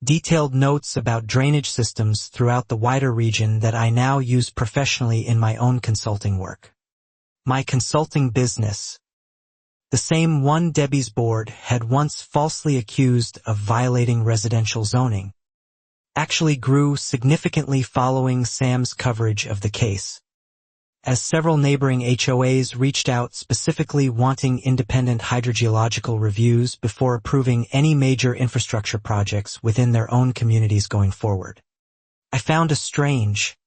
A: detailed notes about drainage systems throughout the wider region that I now use professionally in my own consulting work. My consulting business, the same one Debbie's board had once falsely accused of violating residential zoning, actually grew significantly following Sam's coverage of the case, as several neighboring HOAs reached out specifically wanting independent hydrogeological reviews before approving any major infrastructure projects within their own communities going forward. I found a strange,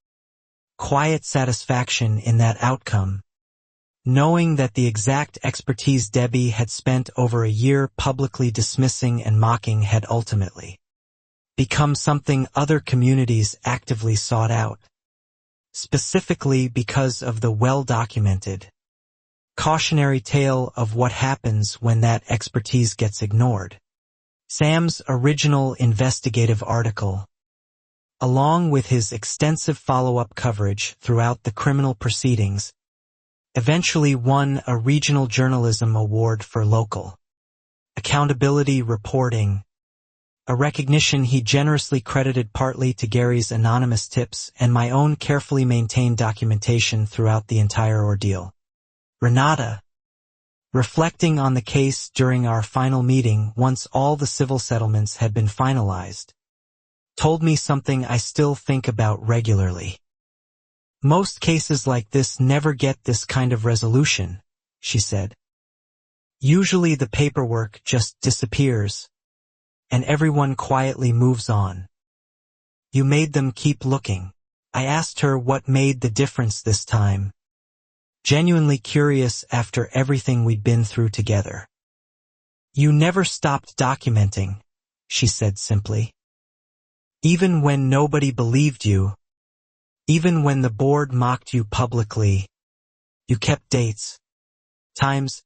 A: quiet satisfaction in that outcome, knowing that the exact expertise Debbie had spent over a year publicly dismissing and mocking had ultimately become something other communities actively sought out. specifically because of the well-documented, cautionary tale of what happens when that expertise gets ignored. Sam's original investigative article, along with his extensive follow-up coverage throughout the criminal proceedings, eventually won a regional journalism award for local accountability reporting, a recognition he generously credited partly to Gary's anonymous tips and my own carefully maintained documentation throughout the entire ordeal. Renata, reflecting on the case during our final meeting once all the civil settlements had been finalized, told me something I still think about regularly. Most cases like this never get this kind of resolution, she said. Usually the paperwork just disappears, and everyone quietly moves on. You made them keep looking. I asked her what made the difference this time, genuinely curious after everything we'd been through together. You never stopped documenting, she said simply. Even when nobody believed you, even when the board mocked you publicly, you kept dates, times,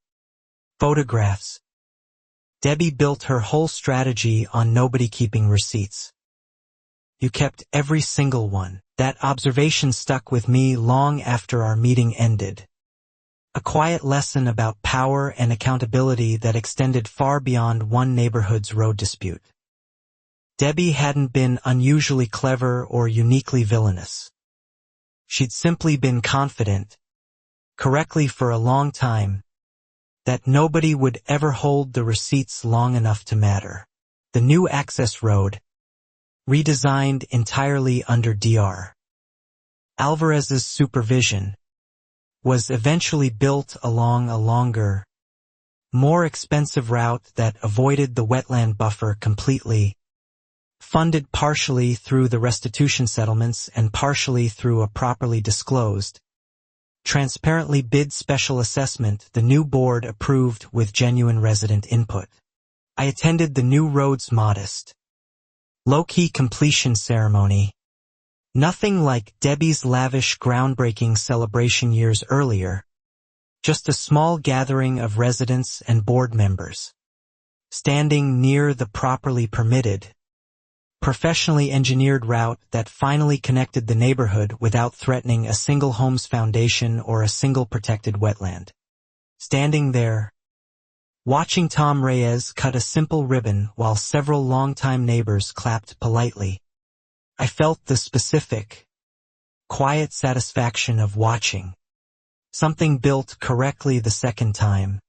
A: photographs. Debbie built her whole strategy on nobody keeping receipts. You kept every single one. That observation stuck with me long after our meeting ended. A quiet lesson about power and accountability that extended far beyond one neighborhood's road dispute. Debbie hadn't been unusually clever or uniquely villainous. She'd simply been confident, correctly for a long time, that nobody would ever hold the receipts long enough to matter. The new access road, redesigned entirely under Dr. Alvarez's supervision, was eventually built along a longer, more expensive route that avoided the wetland buffer completely, funded partially through the restitution settlements and partially through a properly disclosed, transparently bid special assessment the new board approved with genuine resident input. I attended the new road's modest, low-key completion ceremony, nothing like Debbie's lavish groundbreaking celebration years earlier, just a small gathering of residents and board members, standing near the properly permitted, professionally engineered route that finally connected the neighborhood without threatening a single home's foundation or a single protected wetland. Standing there, watching Tom Reyes cut a simple ribbon while several longtime neighbors clapped politely, I felt the specific, quiet satisfaction of watching something built correctly the second time,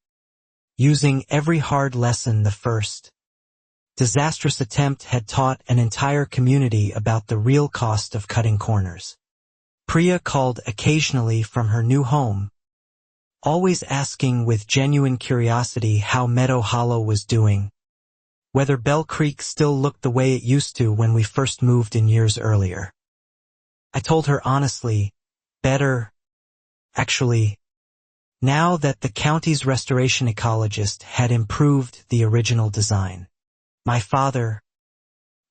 A: using every hard lesson the first disastrous attempt had taught an entire community about the real cost of cutting corners. Priya called occasionally from her new home, always asking with genuine curiosity how Meadow Hollow was doing, whether Bell Creek still looked the way it used to when we first moved in years earlier. I told her honestly, better, actually, now that the county's restoration ecologist had improved the original design. My father,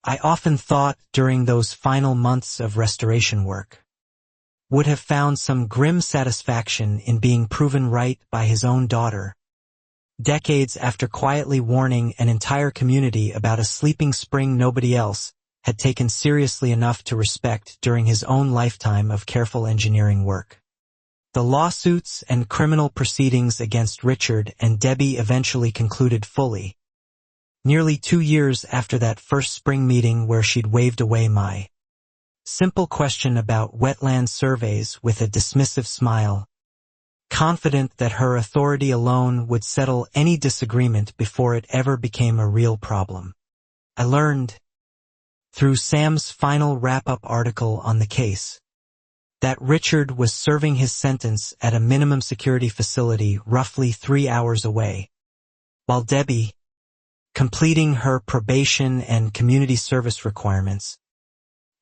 A: I often thought during those final months of restoration work, would have found some grim satisfaction in being proven right by his own daughter, decades after quietly warning an entire community about a sleeping spring nobody else had taken seriously enough to respect during his own lifetime of careful engineering work. The lawsuits and criminal proceedings against Richard and Debbie eventually concluded fully, nearly 2 years after that first spring meeting where she'd waved away my simple question about wetland surveys with a dismissive smile, confident that her authority alone would settle any disagreement before it ever became a real problem. I learned, through Sam's final wrap-up article on the case, that Richard was serving his sentence at a minimum security facility roughly 3 hours away, while Debbie, completing her probation and community service requirements,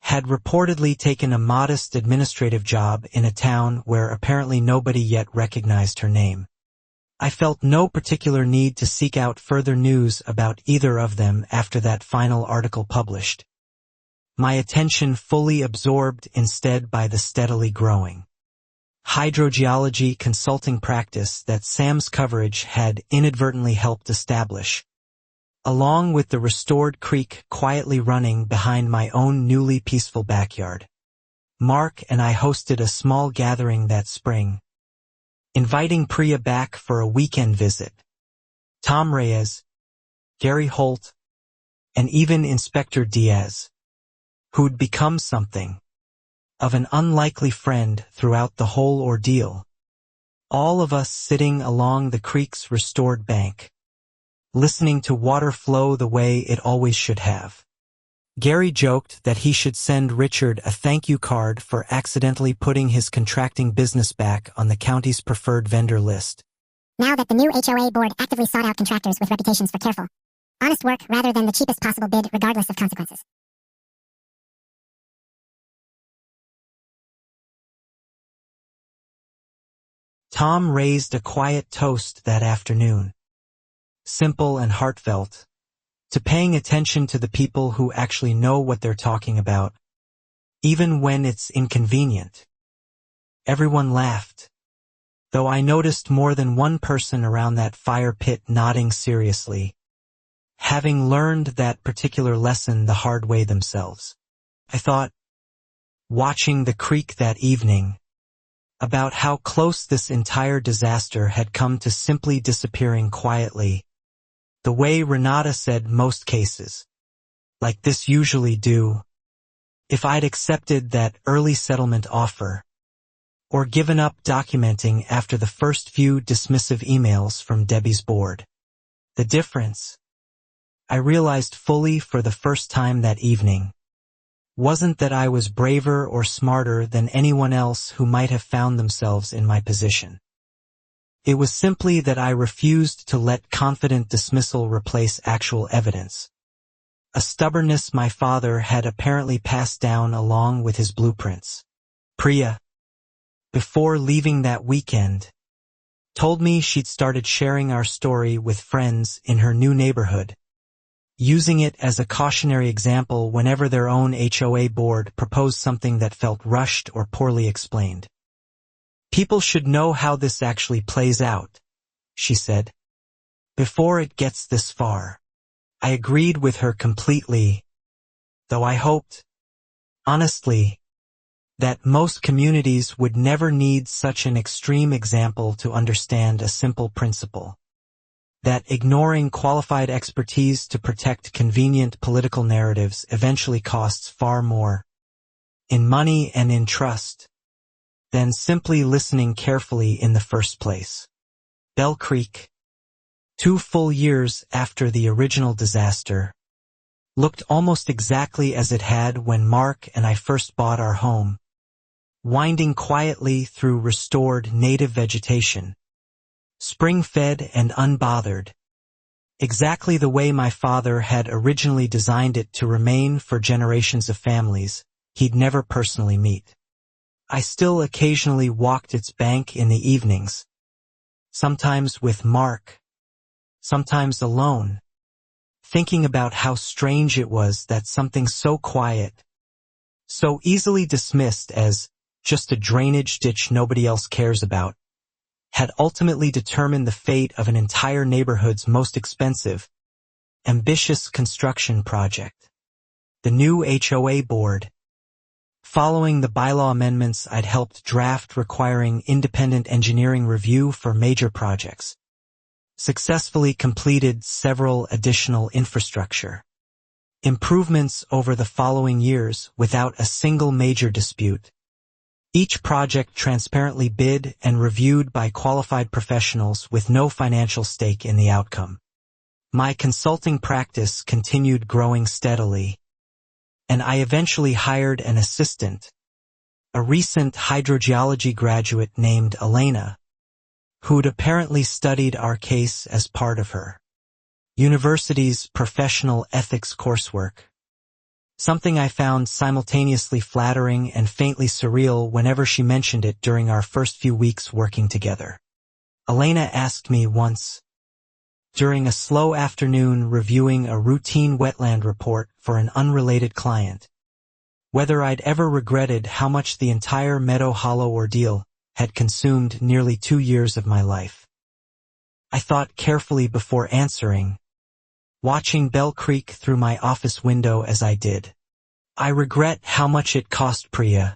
A: had reportedly taken a modest administrative job in a town where apparently nobody yet recognized her name. I felt no particular need to seek out further news about either of them after that final article published. my attention fully absorbed instead by the steadily growing hydrogeology consulting practice that Sam's coverage had inadvertently helped establish, along with the restored creek quietly running behind my own newly peaceful backyard. Mark and I hosted a small gathering that spring, inviting Priya back for a weekend visit. Tom Reyes, Gary Holt, and even Inspector Diaz, who'd become something of an unlikely friend throughout the whole ordeal. All of us sitting along the creek's restored bank, listening to water flow the way it always should have. Gary joked that he should send Richard a thank you card for accidentally putting his contracting business back on the county's preferred vendor list.
C: Now that the new HOA board actively sought out contractors with reputations for careful, honest work rather than the cheapest possible bid regardless of consequences.
A: Tom raised a quiet toast that afternoon, simple and heartfelt, to paying attention to the people who actually know what they're talking about, even when it's inconvenient. Everyone laughed, though I noticed more than one person around that fire pit nodding seriously, having learned that particular lesson the hard way themselves. I thought, watching the creek that evening, about how close this entire disaster had come to simply disappearing quietly, the way Renata said most cases, like this usually do, if I'd accepted that early settlement offer, or given up documenting after the first few dismissive emails from Debbie's board. The difference, I realized fully for the first time that evening, wasn't that I was braver or smarter than anyone else who might have found themselves in my position. It was simply that I refused to let confident dismissal replace actual evidence, a stubbornness my father had apparently passed down along with his blueprints. Priya, before leaving that weekend, told me she'd started sharing our story with friends in her new neighborhood, using it as a cautionary example whenever their own HOA board proposed something that felt rushed or poorly explained. People should know how this actually plays out, she said, before it gets this far. I agreed with her completely, though I hoped, honestly, that most communities would never need such an extreme example to understand a simple principle. That ignoring qualified expertise to protect convenient political narratives eventually costs far more, in money and in trust, than simply listening carefully in the first place. Bell Creek, 2 full years after the original disaster, looked almost exactly as it had when Mark and I first bought our home, winding quietly through restored native vegetation, spring-fed and unbothered, exactly the way my father had originally designed it to remain for generations of families he'd never personally meet. I still occasionally walked its bank in the evenings, sometimes with Mark, sometimes alone, thinking about how strange it was that something so quiet, so easily dismissed as just a drainage ditch nobody else cares about, had ultimately determined the fate of an entire neighborhood's most expensive, ambitious construction project. The new HOA board, following the bylaw amendments I'd helped draft requiring independent engineering review for major projects, successfully completed several additional infrastructure improvements over the following years without a single major dispute. Each project transparently bid and reviewed by qualified professionals with no financial stake in the outcome. My consulting practice continued growing steadily, and I eventually hired an assistant, a recent hydrogeology graduate named Elena, who'd apparently studied our case as part of her university's professional ethics coursework, something I found simultaneously flattering and faintly surreal whenever she mentioned it during our first few weeks working together. Elena asked me once, during a slow afternoon reviewing a routine wetland report for an unrelated client, whether I'd ever regretted how much the entire Meadow Hollow ordeal had consumed nearly 2 years of my life. I thought carefully before answering, watching Bell Creek through my office window as I did. I regret how much it cost Priya,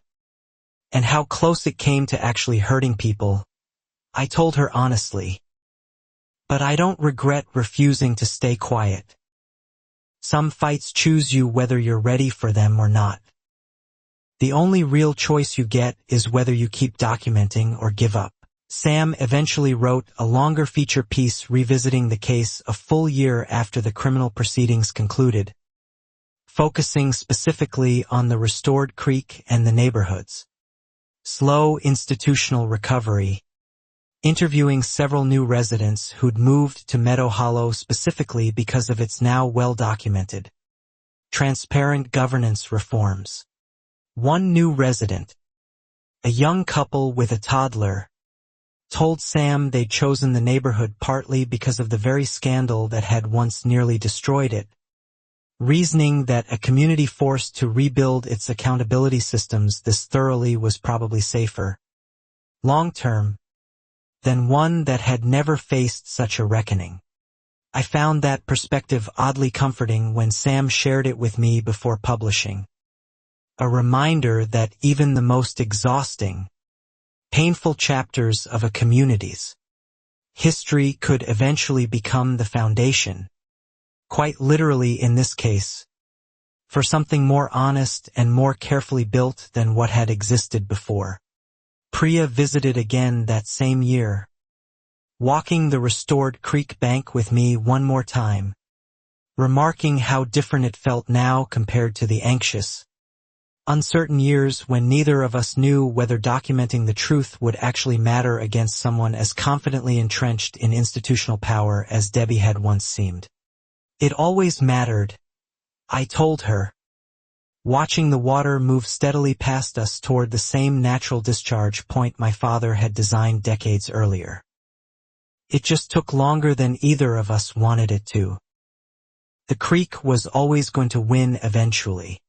A: and how close it came to actually hurting people, I told her honestly. But I don't regret refusing to stay quiet. Some fights choose you whether you're ready for them or not. The only real choice you get is whether you keep documenting or give up. Sam eventually wrote a longer feature piece revisiting the case a full year after the criminal proceedings concluded, focusing specifically on the restored creek and the neighborhoods. Slow institutional recovery, interviewing several new residents who'd moved to Meadow Hollow specifically because of its now well-documented, transparent governance reforms. One new resident, a young couple with a toddler, told Sam they'd chosen the neighborhood partly because of the very scandal that had once nearly destroyed it, reasoning that a community forced to rebuild its accountability systems this thoroughly was probably safer, long-term, than one that had never faced such a reckoning. I found that perspective oddly comforting when Sam shared it with me before publishing. A reminder that even the most exhausting, painful chapters of a community's history could eventually become the foundation, quite literally in this case, for something more honest and more carefully built than what had existed before. Priya visited again that same year, walking the restored creek bank with me one more time, remarking how different it felt now compared to the anxious, uncertain years when neither of us knew whether documenting the truth would actually matter against someone as confidently entrenched in institutional power as Debbie had once seemed. It always mattered, I told her, watching the water move steadily past us toward the same natural discharge point my father had designed decades earlier. It just took longer than either of us wanted it to. The creek was always going to win eventually.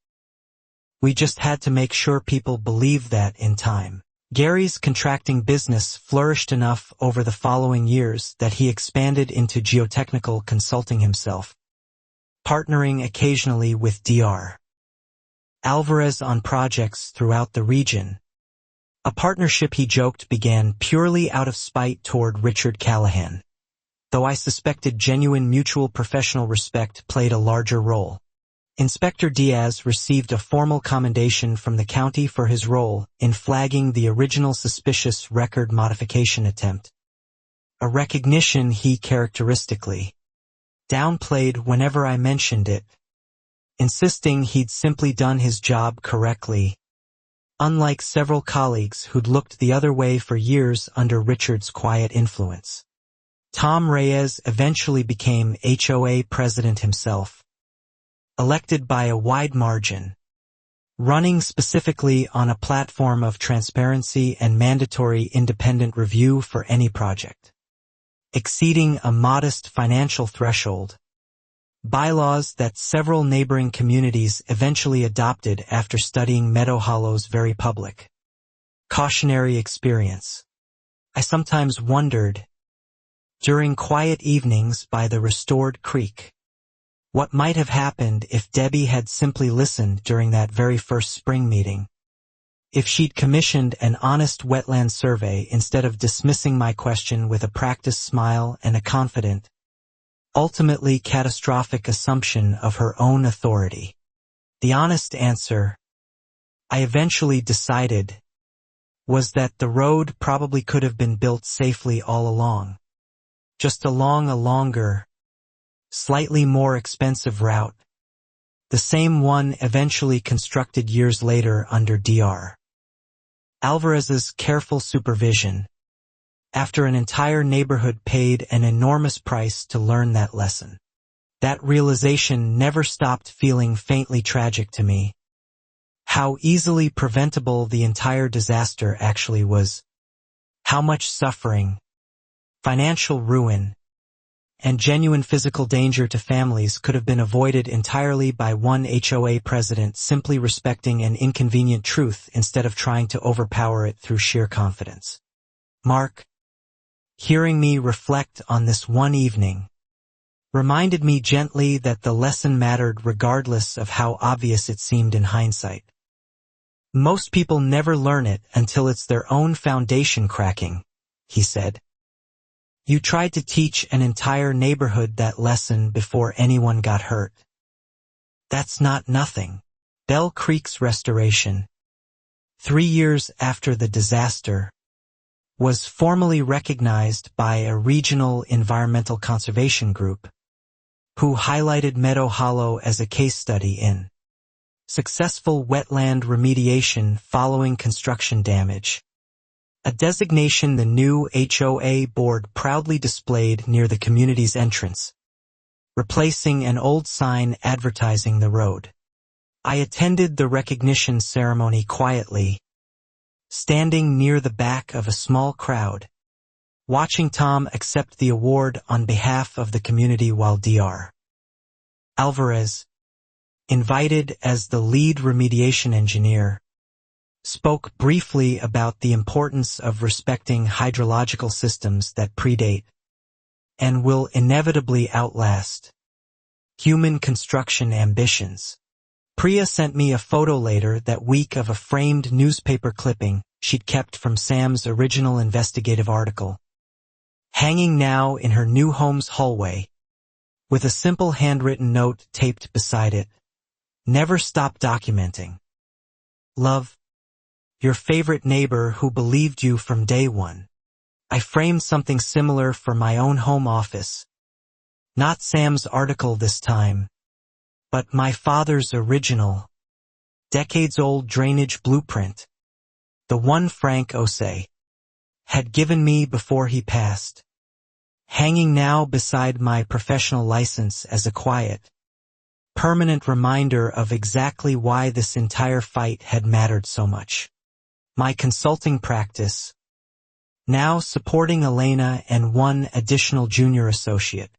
A: We just had to make sure people believed that in time. Gary's contracting business flourished enough over the following years that he expanded into geotechnical consulting himself, partnering occasionally with Dr. Alvarez on projects throughout the region, a partnership he joked began purely out of spite toward Richard Callahan, though I suspected genuine mutual professional respect played a larger role. Inspector Diaz received a formal commendation from the county for his role in flagging the original suspicious record modification attempt, a recognition he characteristically downplayed whenever I mentioned it, insisting he'd simply done his job correctly, unlike several colleagues who'd looked the other way for years under Richard's quiet influence. Tom Reyes eventually became HOA president himself, elected by a wide margin, running specifically on a platform of transparency and mandatory independent review for any project, exceeding a modest financial threshold, bylaws that several neighboring communities eventually adopted after studying Meadow Hollow's very public, cautionary experience. I sometimes wondered, during quiet evenings by the restored creek, what might have happened if Debbie had simply listened during that very first spring meeting, if she'd commissioned an honest wetland survey instead of dismissing my question with a practiced smile and a confident, ultimately catastrophic assumption of her own authority. The honest answer, I eventually decided, was that the road probably could have been built safely all along, just along a longer, slightly more expensive route, the same one eventually constructed years later under Dr. Alvarez's careful supervision, after an entire neighborhood paid an enormous price to learn that lesson. That realization never stopped feeling faintly tragic to me. How easily preventable the entire disaster actually was. How much suffering, financial ruin, and genuine physical danger to families could have been avoided entirely by one HOA president simply respecting an inconvenient truth instead of trying to overpower it through sheer confidence. Mark, hearing me reflect on this one evening, reminded me gently that the lesson mattered regardless of how obvious it seemed in hindsight. Most people never learn it until it's their own foundation cracking, he said. You tried to teach an entire neighborhood that lesson before anyone got hurt. That's not nothing. Bell Creek's restoration, 3 years after the disaster, was formally recognized by a regional environmental conservation group, who highlighted Meadow Hollow as a case study in successful wetland remediation following construction damage, a designation the new HOA board proudly displayed near the community's entrance, replacing an old sign advertising the road. I attended the recognition ceremony quietly, standing near the back of a small crowd, watching Tom accept the award on behalf of the community while Dr. Alvarez, invited as the lead remediation engineer, spoke briefly about the importance of respecting hydrological systems that predate and will inevitably outlast human construction ambitions. Priya sent me a photo later that week of a framed newspaper clipping she'd kept from Sam's original investigative article, hanging now in her new home's hallway, with a simple handwritten note taped beside it. Never stop documenting. Love, your favorite neighbor who believed you from day one. I framed something similar for my own home office. Not Sam's article this time, but my father's original, decades-old drainage blueprint, the one Frank Osei had given me before he passed, hanging now beside my professional license as a quiet, permanent reminder of exactly why this entire fight had mattered so much. My consulting practice, now supporting Elena and one additional junior associate,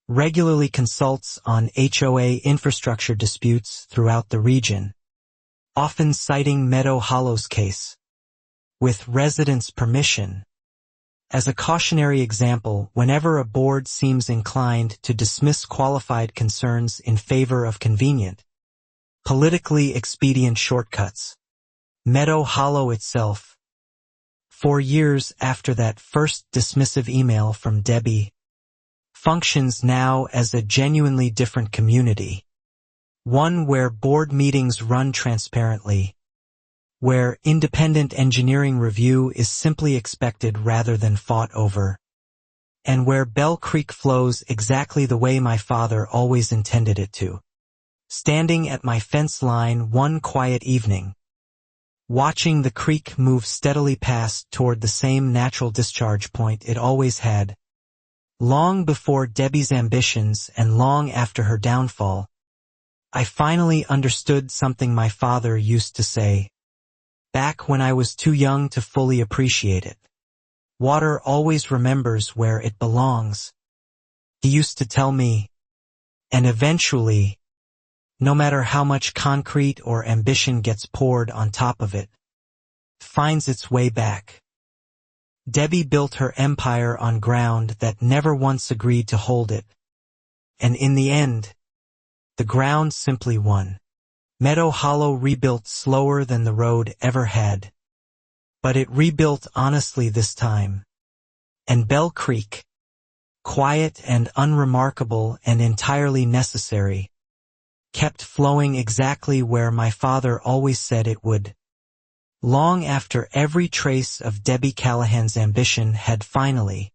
A: regularly consults on HOA infrastructure disputes throughout the region, often citing Meadow Hollow's case, with residents' permission, as a cautionary example whenever a board seems inclined to dismiss qualified concerns in favor of convenient, politically expedient shortcuts. Meadow Hollow itself, 4 years after that first dismissive email from Debbie, functions now as a genuinely different community, one where board meetings run transparently, where independent engineering review is simply expected rather than fought over, and where Bell Creek flows exactly the way my father always intended it to. Standing at my fence line one quiet evening, watching the creek move steadily past toward the same natural discharge point it always had, long before Debbie's ambitions and long after her downfall, I finally understood something my father used to say, back when I was too young to fully appreciate it. Water always remembers where it belongs, he used to tell me, and eventually, no matter how much concrete or ambition gets poured on top of it, finds its way back. Debbie built her empire on ground that never once agreed to hold it, and in the end, the ground simply won. Meadow Hollow rebuilt slower than the road ever had, but it rebuilt honestly this time, and Bell Creek, quiet and unremarkable and entirely necessary, kept flowing exactly where my father always said it would. Long after every trace of Debbie Callahan's ambition had finally,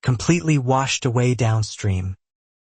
A: completely washed away downstream.